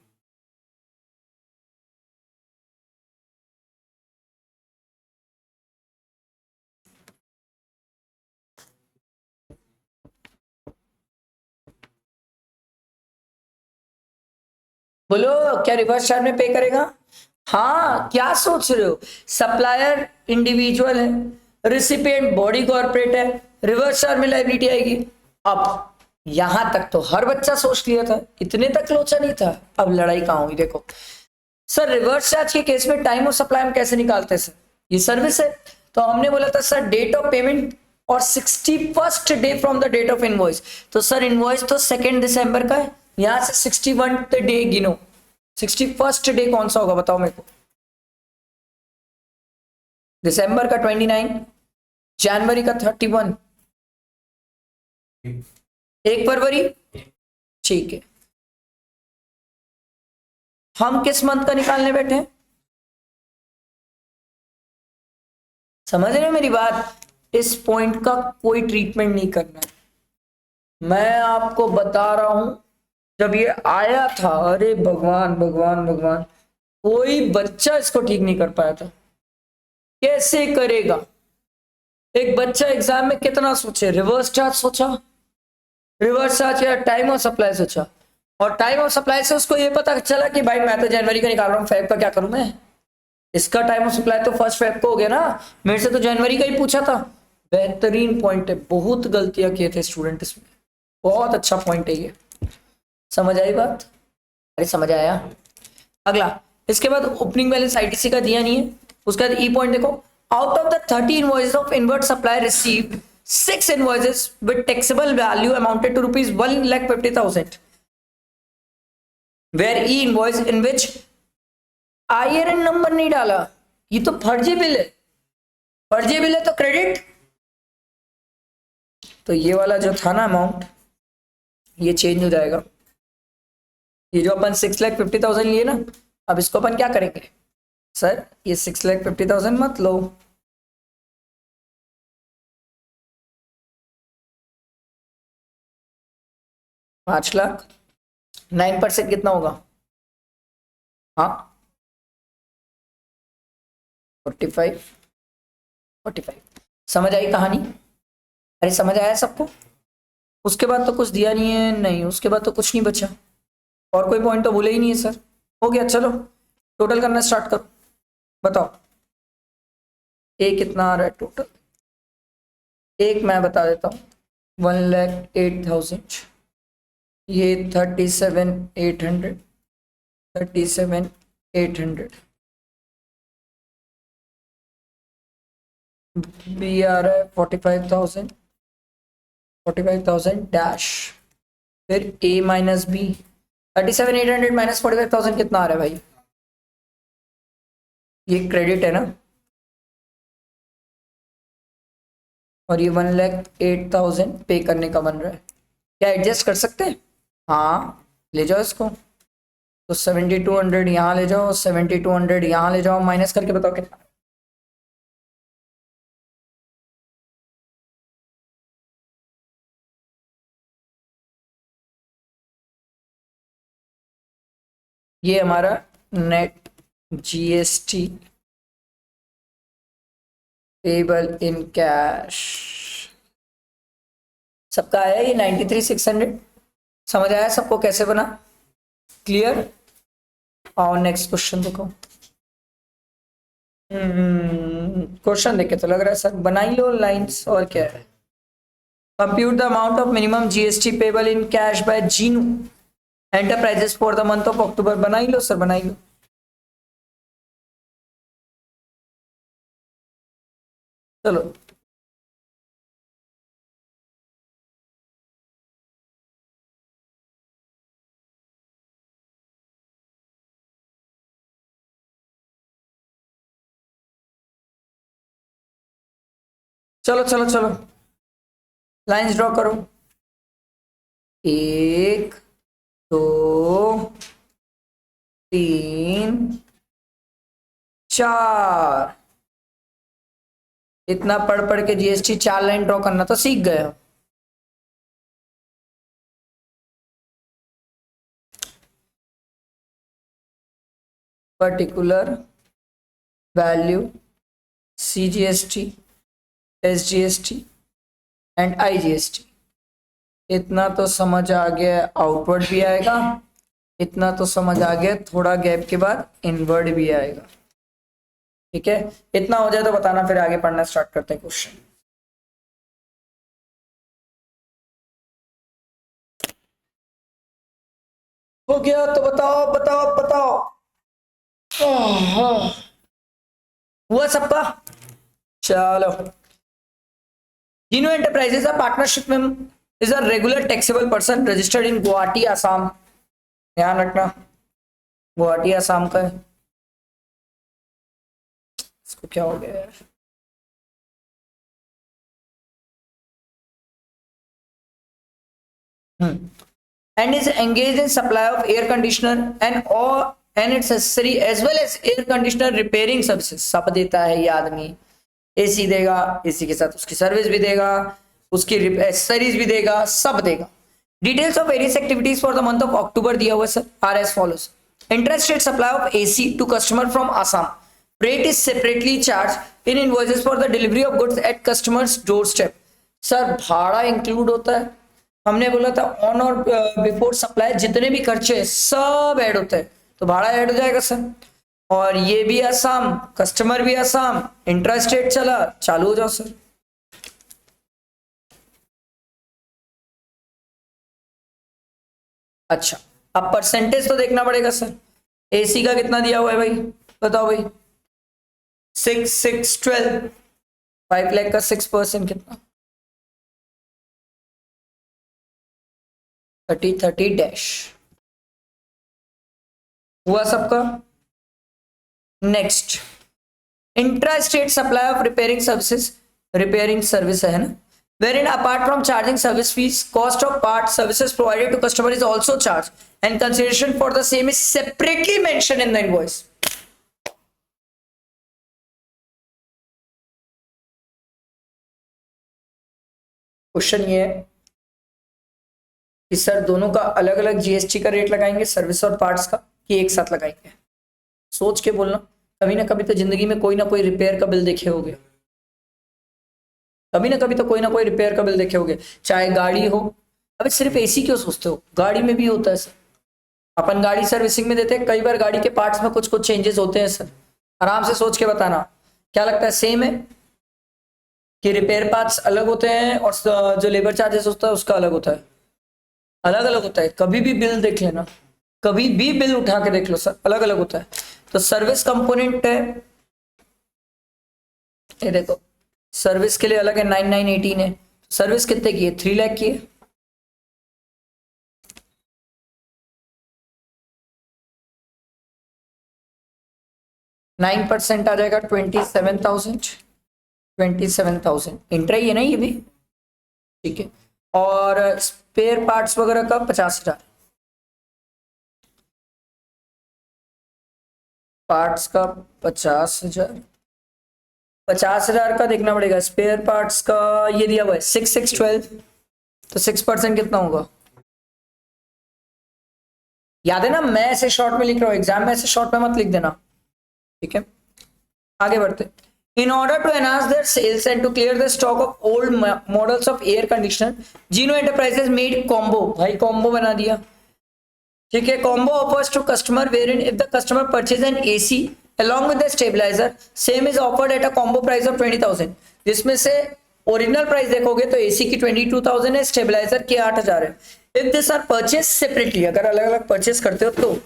बोलो, क्या रिवर्स चार्ज में पे करेगा? हाँ, क्या सोच रहे हो? सप्लायर इंडिविजुअल है, रिसिपिएंट बॉडी कॉर्पोरेट है, रिवर्स चार्ज में लायबिलिटी आएगी। अब यहां तक तो हर बच्चा सोच लिया था, इतने तक लोचा नहीं था। अब लड़ाई कहां हुई? देखो सर, रिवर्स चार्ज के केस में टाइम ऑफ सप्लाई हम कैसे निकालते हैं सर? ये सर्विस है तो हमने बोला था सर डेट ऑफ पेमेंट और 61st day from the date of invoice. तो सर इनवॉइस तो 2 दिसंबर का है, यहां से 61th डे गिनो। 61st डे कौन सा होगा बताओ मेरे को? दिसंबर का 29, जनवरी का 31, 1 फरवरी। ठीक है, हम किस मंथ का निकालने बैठे हैं? समझ रहे हो मेरी बात? इस पॉइंट का कोई ट्रीटमेंट नहीं करना है, मैं आपको बता रहा हूं। जब ये आया था, अरे भगवान भगवान भगवान, कोई बच्चा इसको ठीक नहीं कर पाया था। कैसे करेगा एक बच्चा? एग्जाम में कितना सोचे, रिवर्स चार्ज सोचा, रिवर्स चार्ज या टाइम ऑफ सप्लाई सोचा, और टाइम ऑफ सप्लाई से उसको ये पता चला कि भाई मैं तो जनवरी का निकाल रहा हूँ, फेब का क्या करूं मैं? इसका टाइम ऑफ सप्लाई तो 1 फेब को हो गया ना, मेरे से तो जनवरी का ही पूछा था। बेहतरीन पॉइंट है, बहुत गलतियां किए थे स्टूडेंट इसमें, बहुत अच्छा पॉइंट है ये। समझ आई बात? अरे समझ आया। अगला, इसके बाद ओपनिंग बैलेंस आईटीसी का दिया नहीं है। उसके बाद ई पॉइंट देखो, out of the 30 invoices of inward supply received 6 invoices with taxable value amounted to rupees 1,50,000 where E invoice in which IRN number नहीं डाला। ये तो फर्जी बिल है, फर्जी बिल है तो क्रेडिट। तो ये वाला जो था ना अमाउंट, ये चेंज हो जाएगा। ये जो अपन 6,50,000 लिए ना, अब इसको अपन क्या करेंगे सर? ये 6,50,000 मत लो, ₹5,00,000। 9% कितना होगा? हाँ 45। समझ आई कहानी? अरे समझ आया सबको? उसके बाद तो कुछ दिया नहीं है, नहीं उसके बाद तो कुछ नहीं बचा, और कोई पॉइंट तो बोले ही नहीं है सर। हो गया, चलो टोटल करना स्टार्ट करो। बताओ ए कितना आ रहा है टोटल? एक मैं बता देता हूँ, 1,08,000, ये 37,800, 37,800। बी आ रहा है 45,000, 45,000 डैश। फिर ए माइनस बी, 37,800 माइनस 45,000 कितना आ रहा है भाई? ये क्रेडिट है ना, और ये 1,08,000 पे करने का बन रहा है। क्या एडजस्ट कर सकते हैं? हाँ, ले जाओ इसको। तो 7,200 यहाँ ले जाओ, 7,200 यहाँ ले जाओ, माइनस करके बताओ कितना। ये हमारा net GST payable in cash सबका आया ये 93,600। समझ आया सबको कैसे बना? क्लियर? और नेक्स्ट क्वेश्चन देखो। क्वेश्चन देख के तो लग रहा है सर बना ही लो लाइंस, और क्या है। Compute the amount of minimum GST payable in cash bye Jinu enterprises for the month of अक्टूबर। बना ही लो सर, बना ही लो। चलो चलो चलो चलो, लाइंस ड्रॉ करो। 1 2 3 4। इतना पढ़ पढ़ के जीएसटी 4 लाइन ड्रॉ करना तो सीख गए हो। Particular value, CGST, SGST and IGST. इतना तो समझ आ गया, आउटवर्ड भी आएगा। इतना तो समझ आ गया, थोड़ा गैप के बाद इनवर्ड भी आएगा। ठीक है, इतना हो जाए तो बताना, फिर आगे पढ़ना स्टार्ट करते हैं क्वेश्चन। हो गया तो बताओ बताओ बताओ। हुआ सबका? चलो। जीनो एंटरप्राइजेस आर पार्टनरशिप में is a regular taxable person registered in Guwahati Assam. ध्यान रखना, गुवाहाटी आसाम का है। इसको क्या हो गया यार? And is engaged in supply of air conditioner and its accessory as well as air conditioner repairing services। सब देता है ये आदमी। एसी देगा, एसी के साथ उसकी सर्विस भी देगा, उसकी एक्सेसरीज भी देगा, सब देगा। Details of various activities for the month of October दिया हुआ है sir, are as follows. Interest rate supply of AC to customer from Assam. Rate is separately charge in invoices for the delivery of goods at customers doorstep. Sir भाड़ा include होता है, हमने बोला था on और बिफोर सप्लाई जितने भी खर्चे सब ऐड होते हैं, तो भाड़ा ऐड हो जाएगा सर। और ये भी आसाम, कस्टमर भी आसाम, इंटरेस्ट रेट चला, चालू हो जाओ सर। अच्छा, अब परसेंटेज तो देखना पड़ेगा सर। एसी का कितना दिया हुआ है भाई, बताओ भाई। 6 6 12, 5 लाख का 6% कितना? 30 डैश। हुआ सबका? Next, intra state supply of repairing services. Repairing service है ना, wherein apart from charging service fees, cost of part services provided to customer is also charged and consideration for the same is separately mentioned in the invoice। Question ये है कि sir दोनों का अलग अलग GST का रेट लगाएंगे, service और पार्ट्स का, कि एक साथ लगाएंगे? सोच के बोलना, कभी ना कभी तो जिंदगी में कोई ना कोई रिपेयर का बिल देखे होगे, कभी ना कभी तो कोई ना कोई रिपेयर का बिल देखे होगे, चाहे गाड़ी हो। अबे सिर्फ एसी क्यों सोचते हो, गाड़ी में भी होता है सर। अपन गाड़ी सर्विसिंग में देते हैं, कई बार गाड़ी के पार्ट्स में कुछ कुछ चेंजेस होते हैं सर। आराम से सोच के बताना, क्या लगता है सेम है कि रिपेयर पार्ट्स अलग होते हैं और जो लेबर चार्जेस होता है उसका अलग होता है? अलग अलग होता है। कभी भी बिल देख लेना, कभी भी बिल उठा के देख लो सर, अलग अलग होता है। तो सर्विस कंपोनेंट है, ये देखो, सर्विस के लिए अलग है 9918 है। सर्विस कितने की है? 3 लाख की है। 9% आ जाएगा 27,000 इंट्रा ही है ना ये भी, ठीक है। और स्पेयर पार्ट्स वगैरह का 50,000, पार्ट्स का 50,000, 50,000 का देखना पड़ेगा। स्पेयर पार्ट्स का ये दिया हुआ है 6,612, तो 6% कितना होगा? याद है ना, मैं ऐसे शॉर्ट में लिख रहा हूँ, एग्जाम में ऐसे शॉर्ट में मत लिख देना, ठीक है। आगे बढ़ते। In order to enhance their sales and to clear the stock of old models of air conditioner, Gino Enterprises made combo, भाई combo बना दिया, ठीक है। combo offers to customer wherein if the customer purchase an AC along with the stabilizer, same is offered at a combo price of 20,000, जिसमें से original price देखोगे तो AC की 22,000 है, स्टेबलाइजर की 8,000 है। If this are purchase separately, अगर अलग अलग परचेज करते हो तो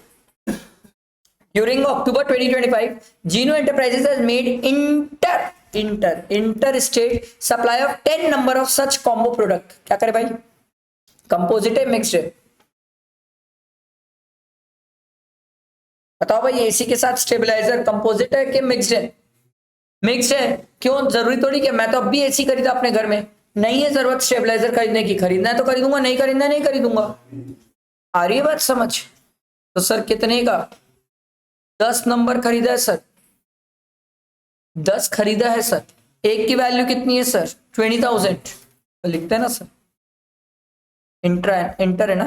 during October 2025, Gino Enterprises has made interstate supply of 10 number of such combo product। क्या करे भाई, कंपोजिट है मिक्स्ड है? बताओ भाई, एसी के साथ स्टेबलाइजर कंपोजिट है कि मिक्स्ड है? मिक्स्ड है। क्यों, जरूरी थोड़ी कि मैं तो अब भी एसी खरीदा अपने घर में, नहीं है जरूरत स्टेबलाइजर खरीदने की, खरीदना है तो खरीदूंगा, नहीं खरीदना नहीं खरीदूंगा। आ रही है बात समझ? तो सर कितने का? 10 नंबर खरीदा है सर, 10 खरीदा है सर, एक की वैल्यू कितनी है सर? 20,000, तो लिखते हैं ना सर, इंटर है ना।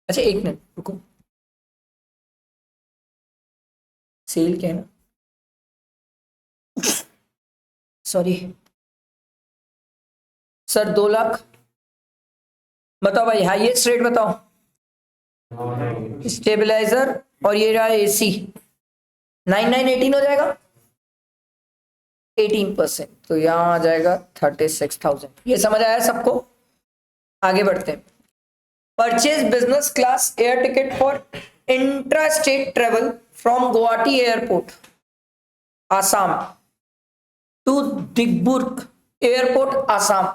अच्छा एक मिनट रुको, सेल क्या है ना, सॉरी सर 2 लाख। बताओ भाई हाईएस्ट रेट बताओ, स्टेबलाइजर और ये रहा एसी, 9,918 हो जाएगा 18%, तो यहां आ जाएगा 36,000। ये समझ आया सबको? आगे बढ़ते हैं। Purchase business class air ticket for intra state travel from Guwahati airport Assam to Dibrugarh airport Assam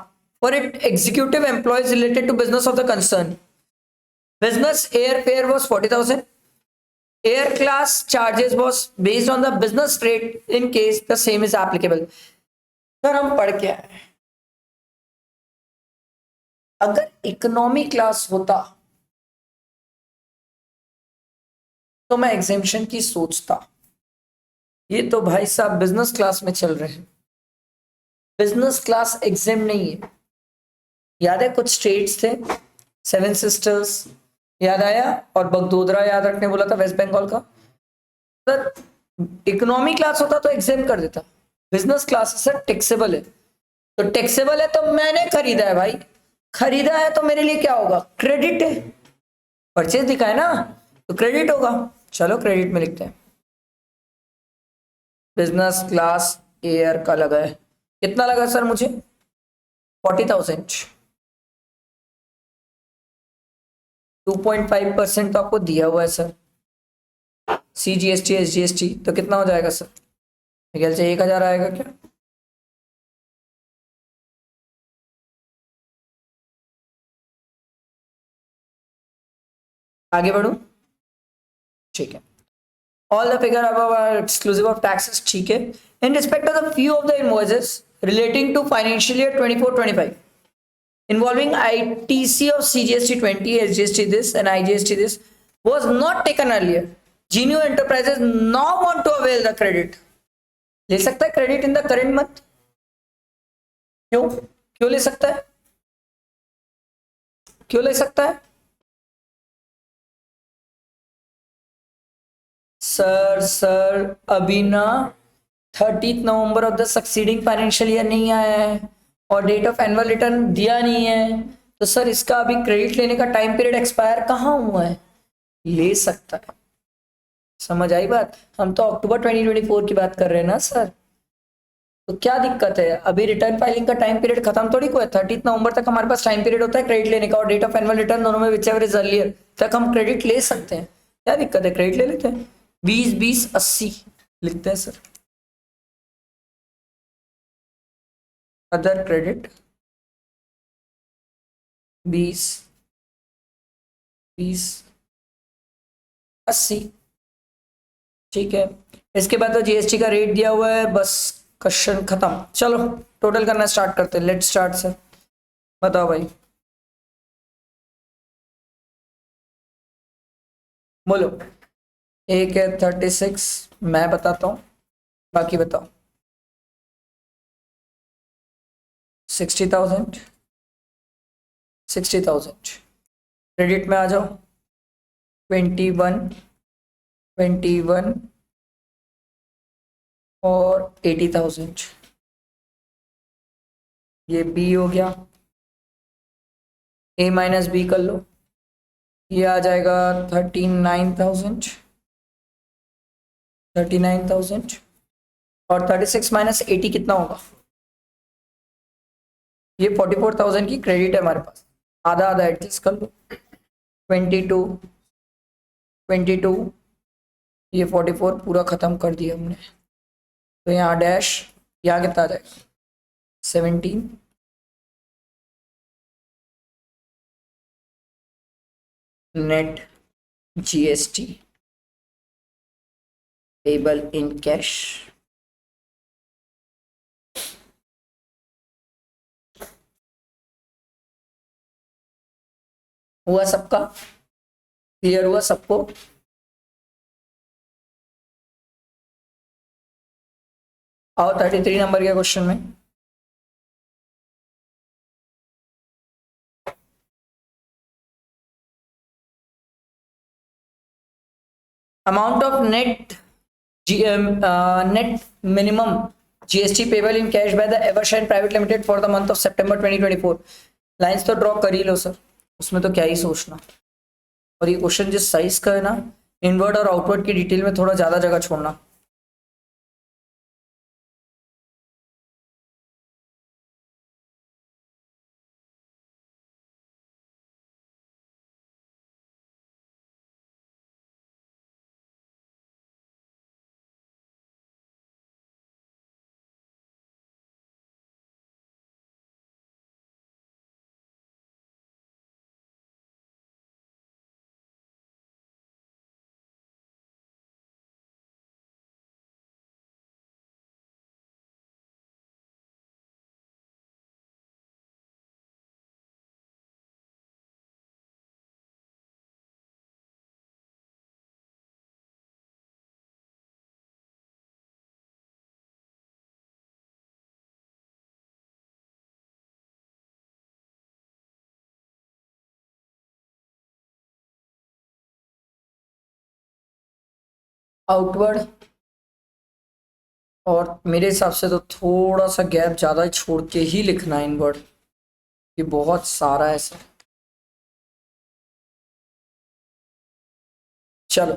for it executive employees related to business of the concern. Business airfare was 40,000. Air class charges was based on the business rate in case the same is applicable. Sir हम पढ़ के आए, अगर economy class होता तो मैं exemption की सोचता। ये तो भाई साहब बिजनेस क्लास में चल रहे हैं, बिजनेस क्लास एग्जाम नहीं है। याद है कुछ स्टेट्स थे, 7 सिस्टर्स याद आया, और बगदोदरा याद रखने बोला था वेस्ट बंगाल का। सर इकोनॉमी क्लास होता तो एग्जाम कर देता, बिजनेस क्लास सर टैक्सेबल है, तो टैक्सेबल है तो मैंने खरीदा है भाई, खरीदा है तो मेरे लिए क्या होगा? क्रेडिट है, परचेज दिखा है ना तो क्रेडिट होगा। चलो क्रेडिट में लिखते हैं। बिजनेस क्लास एयर का लगा है, कितना लगा सर मुझे? 40,000, 2.5% तो आपको दिया हुआ है सर, CGST SGST, तो कितना हो जाएगा सर? मेरे ख्याल से 1,000 आएगा क्या? आगे बढ़ू, ठीक है। All the figure above are exclusive of taxes, ठीक है। In respect of the few of the invoices relating to financial year 24-25 involving ITC of CGST 20, SGST this and IGST this was not taken earlier, Gino Enterprises now want to avail the credit। ले सकता है credit in the current month? क्यों क्यों ले सकता है? क्यों ले सकता है सर अभी ना 30 November of the succeeding financial year नहीं आया है और डेट ऑफ एनुअल रिटर्न दिया नहीं है, तो सर इसका अभी क्रेडिट लेने का टाइम पीरियड एक्सपायर कहाँ हुआ है? ले सकता है। समझ आई बात? हम तो अक्टूबर 2024 की बात कर रहे हैं ना सर, तो क्या दिक्कत है? अभी रिटर्न फाइलिंग का टाइम पीरियड खत्म थोड़ी हुआ है, 30 नवंबर तक हमारे पास टाइम पीरियड होता है क्रेडिट लेने का, और डेट ऑफ एनुअल रिटर्न दोनों में विचएवर इज अर्लियर तक हम क्रेडिट ले सकते हैं। क्या दिक्कत है? क्रेडिट ले लेते हैं। 20-20-80 लिखते हैं सर, अदर क्रेडिट 20-20-80 ठीक है, इसके बाद तो जीएसटी का रेट दिया हुआ है, बस क्वेश्चन खत्म। चलो टोटल करना स्टार्ट करते हैं, लेट स्टार्ट सर। बताओ भाई, बोलो। एक है 36, मैं बताता हूँ, बाकी बताओ। 60,000, 60,000। क्रेडिट में आ जाओ। 21, 21 और 80,000। ये बी हो गया, ए माइनस बी कर लो, ये आ जाएगा 39,000, 39,000। और 36 माइनस 80 कितना होगा? ये 44,000 की क्रेडिट है हमारे पास, आधा आधा एडजस्ट कर लो। 22, 22, ये 44 पूरा खत्म कर दिया हमने, तो यहाँ डैश, यहाँ कितना आ जाएगा? 17। Net GST payable in cash, हुआ सबका? क्लियर हुआ सबको? आओ 33 नंबर के क्वेश्चन में। Amount of net net minimum GST payable in cash by the Evershine Private Limited for the month of September 2024। Lines तो ड्रॉ कर ही लो सर, उसमें तो क्या ही सोचना। और ये क्वेश्चन जिस साइज का है ना, इनवर्ड और आउटवर्ड की डिटेल में थोड़ा ज्यादा जगह छोड़ना। आउटवर्ड, और मेरे हिसाब से तो थोड़ा सा गैप ज्यादा छोड़ के ही लिखना है इनवर्ड, ये बहुत सारा है सर। चलो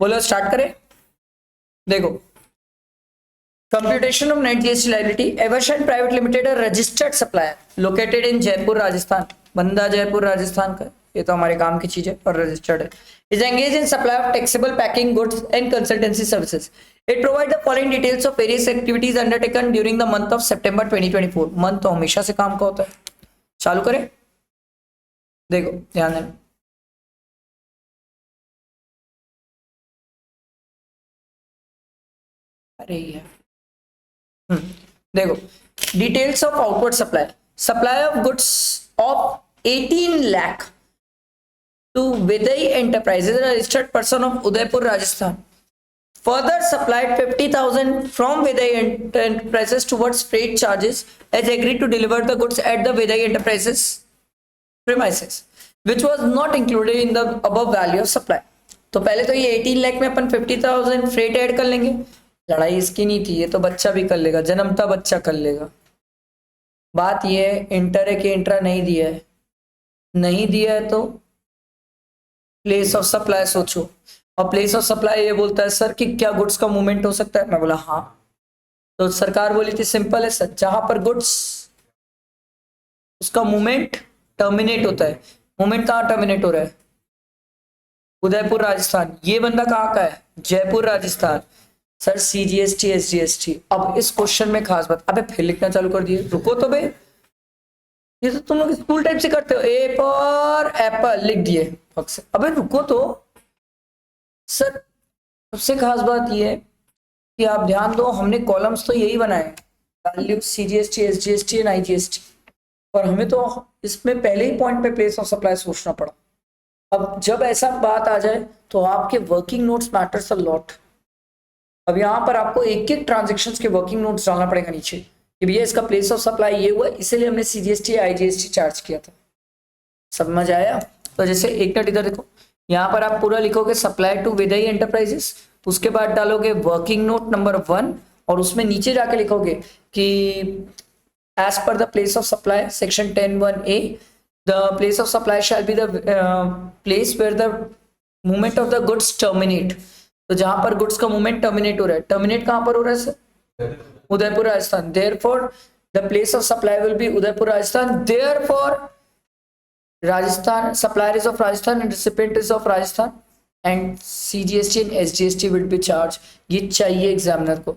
बोलो स्टार्ट करें। देखो, computation of net GST liability, aversion private limited registered supplier located in Jaipur Rajasthan, बंदा जयपुर राजस्थान का, ये तो हमारे काम की चीज है और रजिस्टर्ड है। Is engage in supply of taxable packing goods and consultancy services. It provide the following details of various activities undertaken during the month of September 2024। Month तो हमेशा से काम का होता है। चालू करें, देखो ध्यान देना। अरे यार, देखो, details of outward supply, supply of goods of 18 lakh to Vidai Enterprises, a registered person of Udaipur, Rajasthan. Further supplied 50,000 from Vidai Enterprises towards freight charges as agreed to deliver the goods at the Vidai Enterprises premises, which was not included in the above value of supply। तो पहले तो ये 18 लाख में अपन 50,000 freight add कर लेंगे, लड़ाई इसकी नहीं थी, ये तो बच्चा भी कर लेगा, जन्मता बच्चा कर लेगा। बात ये है, इंटर है कि इंट्रा नहीं दिया है, नहीं दिया है तो प्लेस ऑफ सप्लाई सोचो। और प्लेस ऑफ सप्लाई ये बोलता है सर कि क्या गुड्स का मूवमेंट हो सकता है, मैं बोला हाँ। तो सरकार बोली थी सिंपल है सर, जहां पर गुड्स उसका मूवमेंट टर्मिनेट होता है। मूवमेंट कहाँ टर्मिनेट हो रहा है? उदयपुर राजस्थान। ये बंदा कहाँ का है? Jaipur Rajasthan. Sir CGST SGST. अब इस क्वेश्चन में खास बात, अबे फिर लिखना चालू कर दिए, रुको तो बे, ये तो तुम लोग स्कूल टाइप से करते हो, ए पर एप्पल लिख दिए फक से। अबे रुको तो सर, सबसे खास बात यह है कि आप ध्यान दो, हमने कॉलम्स तो यही बनाए, value CGST, SGST and IGST, और हमें तो इसमें पहले ही पॉइंट पे प्लेस ऑफ सप्लाई सोचना पड़ा। अब जब ऐसा बात आ जाए तो आपके working notes matters a lot. अब यहाँ पर आपको एक एक ट्रांजेक्शन्स के वर्किंग नोट्स डालना पड़ेगा नीचे कि भैया इसका प्लेस ऑफ सप्लाई ये हुआ, इसीलिए हमने सीजीएसटी आईजीएसटी चार्ज किया था। समझ आया? तो जैसे एक मिनट इधर देखो, यहाँ पर आप पूरा लिखोगे सप्लाई टू विदई एंटरप्राइजेस, उसके बाद डालोगे वर्किंग नोट नंबर 1, और उसमें नीचे जाके लिखोगे कि as per the place of supply section 10(1)(a) the place of supply shall be the place where the movement of the goods terminate. तो जहां पर गुड्स का मूवमेंट टर्मिनेट हो रहा है, टर्मिनेट कहां पर हो रहा है sir? Udaipur Rajasthan. Therefore the place of supply will be Udaipur Rajasthan. Therefore Rajasthan, supplier is of Rajasthan and recipient is of Rajasthan, and CGST and SGST will be charged। ये चाहिए एग्जामिनर को।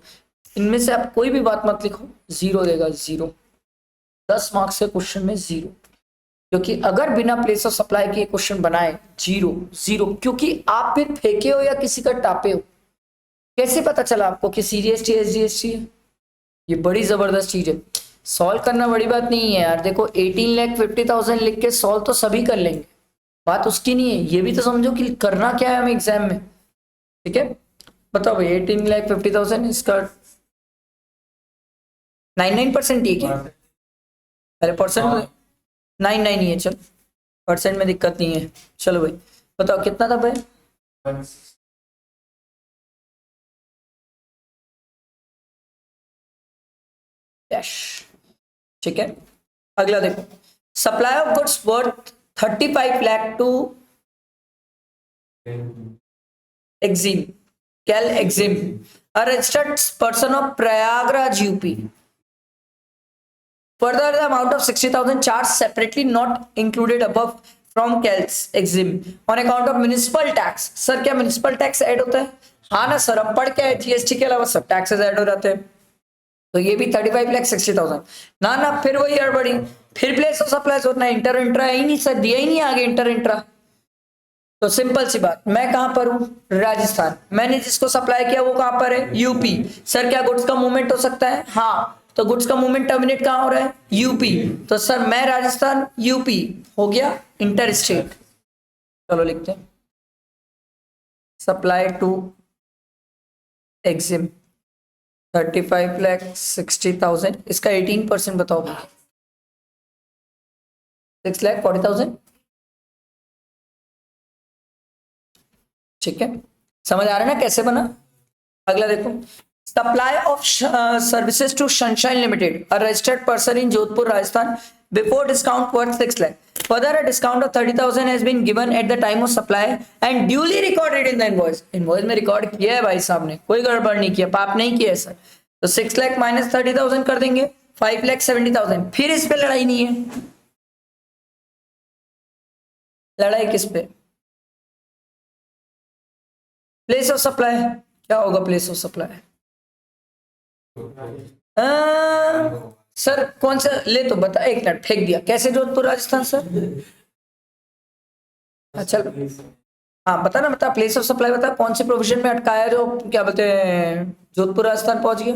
इनमें से आप कोई भी बात मत लिखो, 0 देगा, 0। 10 मार्क्स के क्वेश्चन में 0, क्योंकि अगर बिना प्लेस ऑफ सप्लाई के क्वेश्चन बनाए 0 0, क्योंकि आप फिर फेंके हो या किसी का टापे हो। कैसे पता चला आपको कि CGST SGST है? ये बड़ी जबरदस्त चीज है, सॉल्व करना बड़ी बात नहीं है यार। देखो 18,50,000 लिख के सॉल्व तो सभी कर लेंगे, बात उसकी नहीं है। ये भी तो समझो कि करना क्या है हमें एग्जाम में, ठीक है? बताओ भाई 18,50,000 इसका 99% ही क्या? अरे परसेंट 99 ही है, चलो परसेंट में दिक्कत नहीं है। चलो भाई बताओ कितना था भाई? डैश, ठीक है। अगला देखो, supply of goods worth 35 lakh to Exim, कैल Exim, a registered person of Prayagraj UP. Further, the amount of 60,000 charged separately not included above from CAL's exim on account of municipal tax। Sir क्या municipal tax add होता है? हाँ ना sir, अब पढ़ क्या है, जीएसटी के अलावा सब टैक्सेस ऐड हो जाते हैं। तो ये भी 35,60,000 ना ना, फिर वही गड़बड़ी, फिर प्लेस ऑफ सप्लाई होना, इंटर इंट्रा ही नहीं सर, दिया ही नहीं आगे इंटर इंट्रा। तो सिंपल सी बात, मैं कहां पर हूं? राजस्थान। मैंने जिसको सप्लाई किया वो कहां पर है? यूपी। सर क्या गुड्स का मूवमेंट हो सकता है? हाँ। तो गुड्स का मूवमेंट टर्मिनेट कहां हो रहा है? यूपी। तो सर मैं राजस्थान, यूपी हो गया इंटर स्टेट। चलो लिखते हैं सप्लाई टू एक्जिम 35,60,000, इसका 18% बताओ। 6,40,000, ठीक है? समझ आ रहा है ना कैसे बना? अगला देखो, supply of services to Sunshine Limited, a registered person in Jodhpur Rajasthan, before discount worth 6 lakh. Further a discount of 30,000 has been given at the time of supply and duly recorded in the invoice. Invoice में record किया है भाई साहब ने, कोई गड़बड़ नहीं किया, पाप नहीं किया सर। तो 6 लाख माइनस 30,000 कर देंगे, 5,70,000। फिर इस पे लड़ाई नहीं है। लड़ाई किस पे? Place of supply. क्या होगा प्लेस ऑफ सप्लाई? सर कौन सा ले, तो बता, एक मिनट, फेंक दिया कैसे? जोधपुर राजस्थान सर। अच्छा हाँ बता ना, बता प्लेस ऑफ सप्लाई बता, कौन से प्रोविजन में अटकाया जो क्या बोलते हैं जोधपुर राजस्थान पहुंच गया?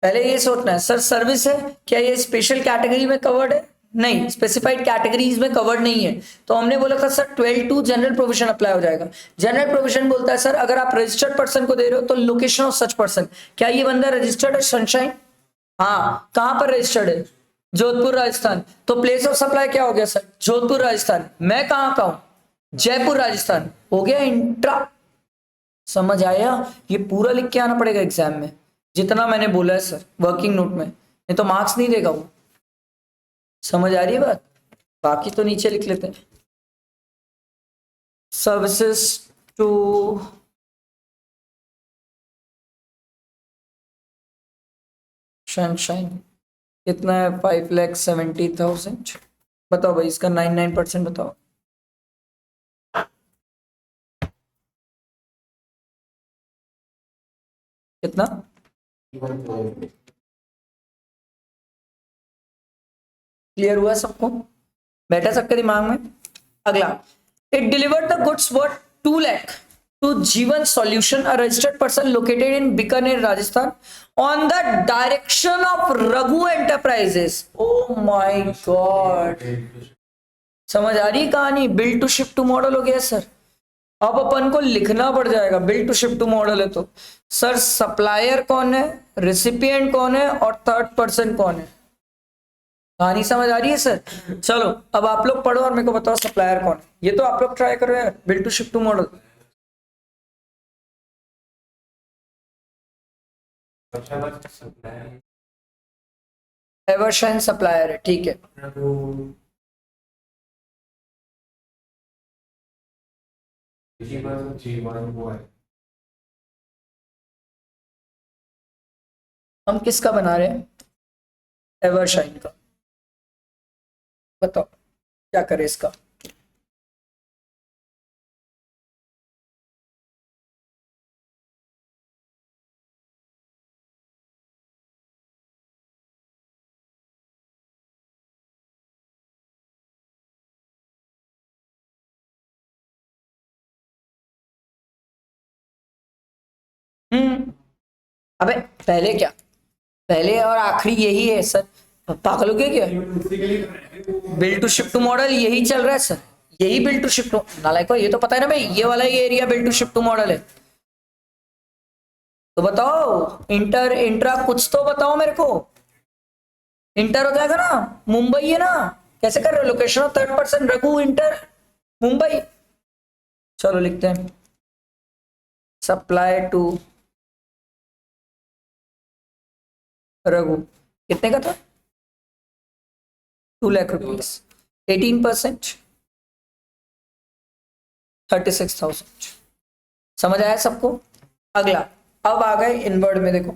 पहले ये सोचना है सर सर्विस है, क्या ये स्पेशल कैटेगरी में कवर्ड है? नहीं, स्पेसिफाइड कैटेगरीज में कवर्ड नहीं है। तो हमने बोला था सर 12(2) जनरल प्रोविजन अप्लाई हो जाएगा। जनरल प्रोविजन बोलता है सर अगर आप रजिस्टर्ड पर्सन को दे रहे हो तो लोकेशन ऑफ सच पर्सन, क्या ये बंदा रजिस्टर्ड है सनशाइन? हाँ। कहां पर रजिस्टर्ड है? जोधपुर राजस्थान। तो प्लेस ऑफ सप्लाई क्या हो गया सर? जोधपुर राजस्थान। मैं कहां का हूं? जयपुर राजस्थान। हो गया इंट्रा। समझ आया? ये पूरा लिख के आना पड़ेगा एग्जाम में, जितना मैंने बोला है सर वर्किंग नोट में, नहीं तो मार्क्स नहीं देगा वो। समझ आ रही है बात? बाकी तो नीचे लिख लेते हैं, सर्विसेज टू सनशाइन कितना है? 5,70,000। बताओ भाई इसका 99% बताओ। कितना? क्लियर हुआ सबको? बैठा सबके दिमाग में? अगला, it delivered the goods worth 2 lakh to Jeevan Solution, a registered person located in Bikaner, Rajasthan, on the direction of Raghu Enterprises. Oh my God. समझ आ रही कहानी? Build to shift to model हो गया सर. अब अपन को लिखना पड़ जाएगा, build to shift to model है तो सर सप्लायर कौन है, रिसिपिएंट कौन है और थर्ड पर्सन कौन है. कहानी समझ आ रही है सर? चलो अब आप लोग पढ़ो और मेरे को बताओ सप्लायर कौन है. ये तो आप लोग ट्राई करो यार, build to shift to model. Evershine supplier है, ठीक है. हम किसका बना रहे हैं? एवरशाइन का. बताओ क्या करें इसका. अबे पहले क्या, पहले और आखिरी यही है सर. पागल हो गए क्या? Build to shift to model यही चल रहा है सर, यही बिल्ड टू शिफ्ट टू. नालायक को ये तो पता है ना भाई, ये वाला ये area build to shift to model है. तो बताओ इंटर इंट्रा कुछ तो बताओ मेरे को. इंटर हो जाएगा ना, मुंबई है ना. कैसे कर रहे हो? Location of third person Raghu inter Mumbai. चलो लिखते हैं सप्लाई टू रघु. कितने का था? 2 लाख रुपीज. 18%, 36,000. समझ आया सबको? अगला अब आ गए इनवर्ड में. देखो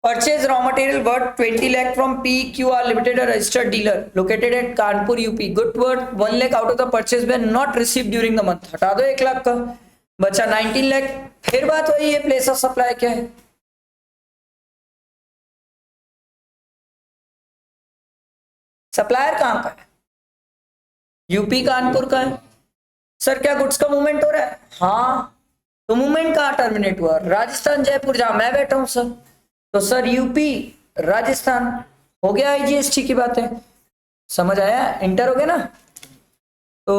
purchase raw material worth 20 lakh from PQR limited, registered dealer located eight Kanpur UP. Good worth 1 lakh out of the purchase way not receive during the month. हटा दो 1 लाख का, बचा 19 लाख. फिर बात वही है, प्लेस ऑफ सप्लाई क्या है? सप्लायर कहां का है? यूपी कानपुर का है. सर क्या गुड्स का मूवमेंट हो रहा है? हाँ. तो मूवमेंट कहां टर्मिनेट हुआ? राजस्थान जयपुर, जहां मैं बैठा हूं सर. तो सर यूपी राजस्थान हो गया. IGST की बात है. समझ आया? इंटर हो गया ना. तो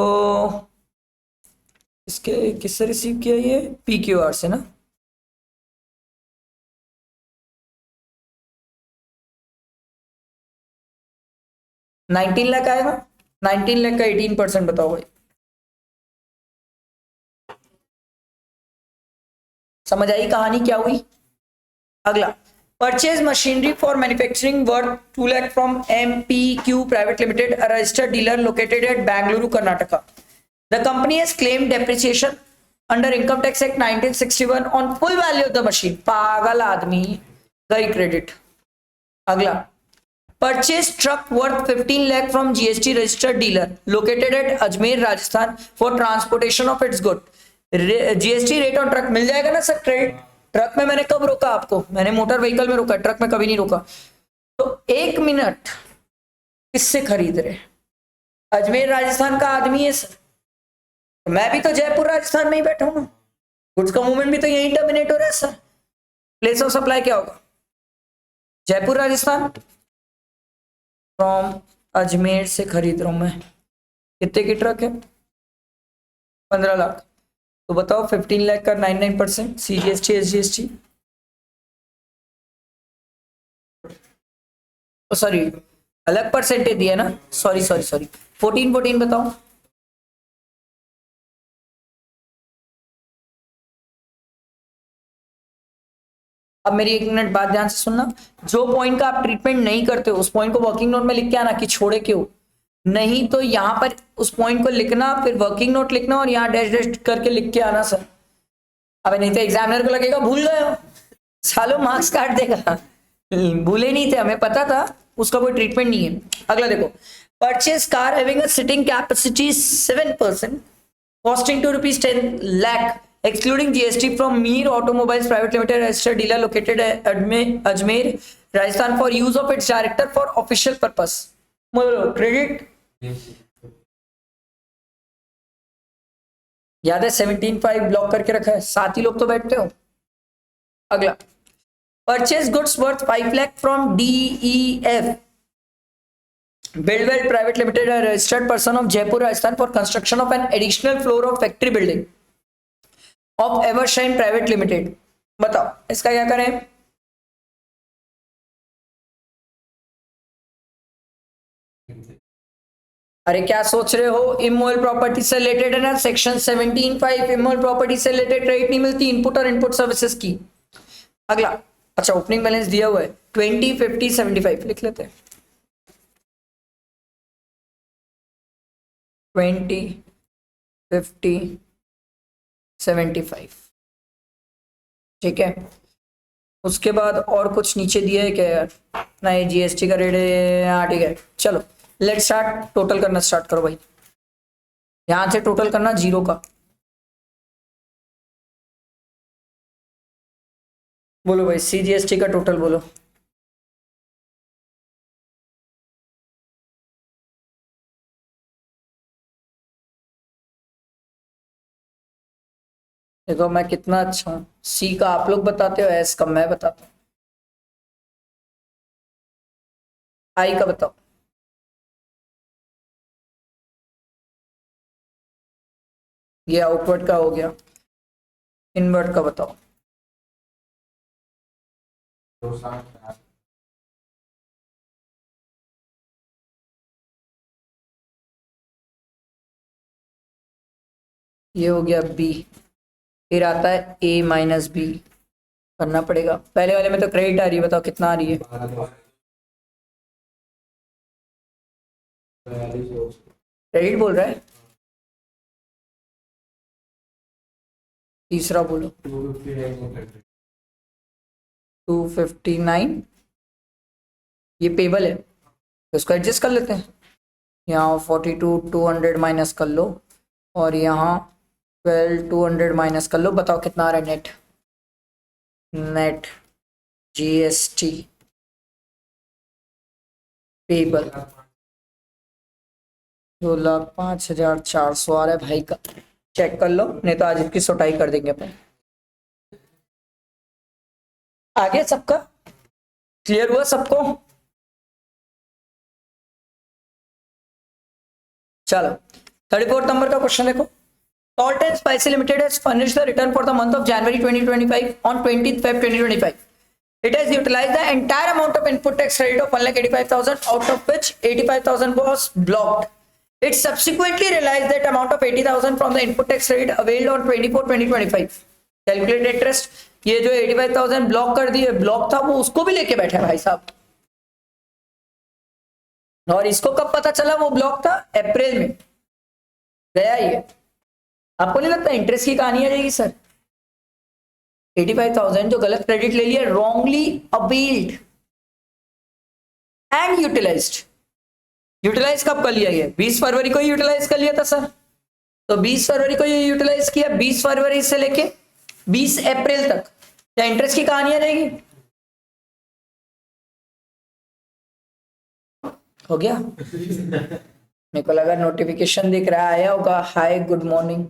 इसके किससे रिसीव किया? ये PQR से ना. $19 लाख आएगा. 19 लाख का 18% बताओ भाई. समझ आई कहानी क्या हुई? अगला purchase machinery for manufacturing worth 2 lakh from MPQ private limited, a registered dealer located at Bengaluru Karnataka. The company has claimed depreciation under income tax act 1961 on full value of the machine. पागल आदमी, गई क्रेडिट. अगला purchase truck worth 15 lakh from GST registered dealer located at Ajmer Rajasthan for transportation of its good. GST rate on truck मिल जाएगा ना sir? Credit. Truck में मैंने कब रोका आपको? मैंने मोटर व्हीकल में रोका, ट्रक में कभी नहीं रोका. तो 1 मिनट, किससे खरीद रहे? अजमेर राजस्थान का आदमी है सर. मैं भी तो जयपुर राजस्थान में ही बैठा हूं. गुड्स का मूवमेंट भी तो यही टर्मिनेट हो रहा है सर. प्लेस ऑफ सप्लाई क्या होगा? जयपुर राजस्थान. फ्रॉम अजमेर से खरीद रहा हूं मैं. कितने की ट्रक है? 15 लाख. तो बताओ 15 लाख का 99%, CGST SGST. सॉरी अलग परसेंटेज दिया ना. सॉरी 14 बताओ. अब मेरी 1 मिनट बात ध्यान से सुनना. जो पॉइंट का आप ट्रीटमेंट नहीं करते हो उस पॉइंट को वर्किंग नोट में लिख के आना कि छोड़े क्यों. नहीं तो यहां पर उस पॉइंट को लिखना, फिर वर्किंग नोट लिखना और यहाँ डैश डैश करके लिख के आना सर. अब नहीं तो एग्जामिनर को लगेगा भूल गए हो, सालों मार्क्स काट देगा. भूले नहीं थे, हमें पता था उसका कोई ट्रीटमेंट नहीं है. अगला देखो purchase car having a seating capacity 7%, costing to ₹10 lakh excluding GST from Mir Automobiles Private Limited, registered dealer located at Ajmer, Rajasthan for use of its director for official purpose. Credit. याद है 17.5 block करके रखा है, 7 ही लोग तो बैठते हो। अगला, purchase goods worth 5 lakh from DEF Buildwell Private Limited, a registered person of Jaipur, Rajasthan, for construction of an additional floor of factory building of Evershine Private Limited। बताओ इसका क्या करें? अरे क्या सोच रहे हो? इमोल प्रॉपर्टी से रिलेटेड है ना, सेक्शन 17(5) इमोल प्रॉपर्टी से रिलेटेड क्रेडिट नहीं मिलती इनपुट और इनपुट सर्विसेज की। अगला, अच्छा ओपनिंग बैलेंस दिया हुआ है 20, 50, 75 लिख लेते हैं। 20, 50, 75, ठीक है। उसके बाद और कुछ नीचे दिया है क्या यार? नहीं, GST का रेट है। हाँ ठीक है, चलो लेट स्टार्ट। टोटल करना स्टार्ट करो भाई, यहां से टोटल करना जीरो का। बोलो भाई, CGST का टोटल बोलो। देखो मैं कितना अच्छा हूँ, C का आप लोग बताते हो, S का मैं बताता हूँ, I का बताओ। ये आउटवर्ड का हो गया, इनवर्ट का बताओ। 260। ये हो गया B, फिर आता है A-B, करना पड़ेगा। पहले वाले में तो क्रेडिट आ रही है, बताओ कितना आ रही है? क्रेडिट बोल रहा है, तीसरा बोलो। 259, ये पेबल है तो इसको एडजस्ट कर लेते हैं। यहाँ 42 200 माइनस कर लो, और यहाँ 12 200 माइनस कर लो। बताओ कितना आ रहा है नेट? नेट GST पेबल 2,05,400 आ रहा है भाई का। चेक कर लो, नहीं तो आज इसकी सुटाई कर देंगे अपन। आगे सबका क्लियर हुआ सबको? चलो 34 नंबर का क्वेश्चन देखो। Salt and Spicy Limited has furnished the return for the month of January 2025 on 20th Feb 2025. It has utilized the entire amount of input tax credit of 1,85,000, out of which 85,000 was blocked. It subsequently realized that amount of 80,000 from the input tax credit availed on 24/2025. Calculate interest. ये जो 85,000 block कर दिए, block था वो उसको भी लेके बैठे भाई साहब। और इसको कब पता चला वो ब्लॉक था? अप्रैल में गया ये। आपको नहीं लगता इंटरेस्ट की कहानी आ जाएगी सर? 85,000 जो गलत क्रेडिट ले लिया, wrongly availed and utilized. Utilize कब कर लिया? ये 20 फरवरी को यूटिलाइज कर लिया था सर। तो 20 फरवरी को ये यूटिलाइज किया, 20 फरवरी से लेके 20 अप्रैल तक। क्या इंटरेस्ट की कहानी आ जाएगी? हो गया? मेरे को लगा नोटिफिकेशन दिख रहा आया होगा, हाय गुड मॉर्निंग।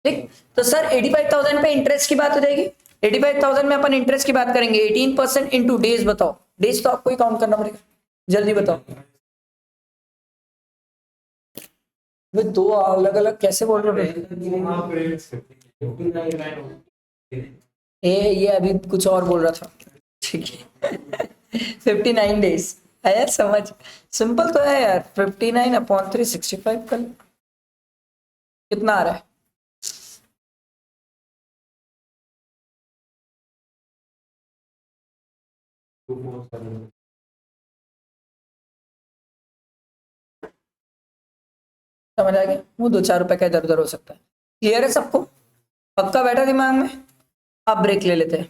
ठीक, तो सर 85,000 पे इंटरेस्ट की बात हो जाएगी। 85,000 में अपन इंटरेस्ट की बात करेंगे। 18% इंटू डेज, बताओ डेज तो आपको ही काउंट करना पड़ेगा, जल्दी बताओ। वे दो अलग अलग कैसे बोल रहे हो? ये अभी कुछ और बोल रहा था, ठीक है। 59 डेज है यार, समझ सिंपल तो है यार। 59/365 कर कितना आ रहा है? समझ आ गया? वो 2-4 रुपए का इधर उधर हो सकता है। क्लियर है सबको? पक्का बैठा दिमाग में? अब ब्रेक ले लेते हैं।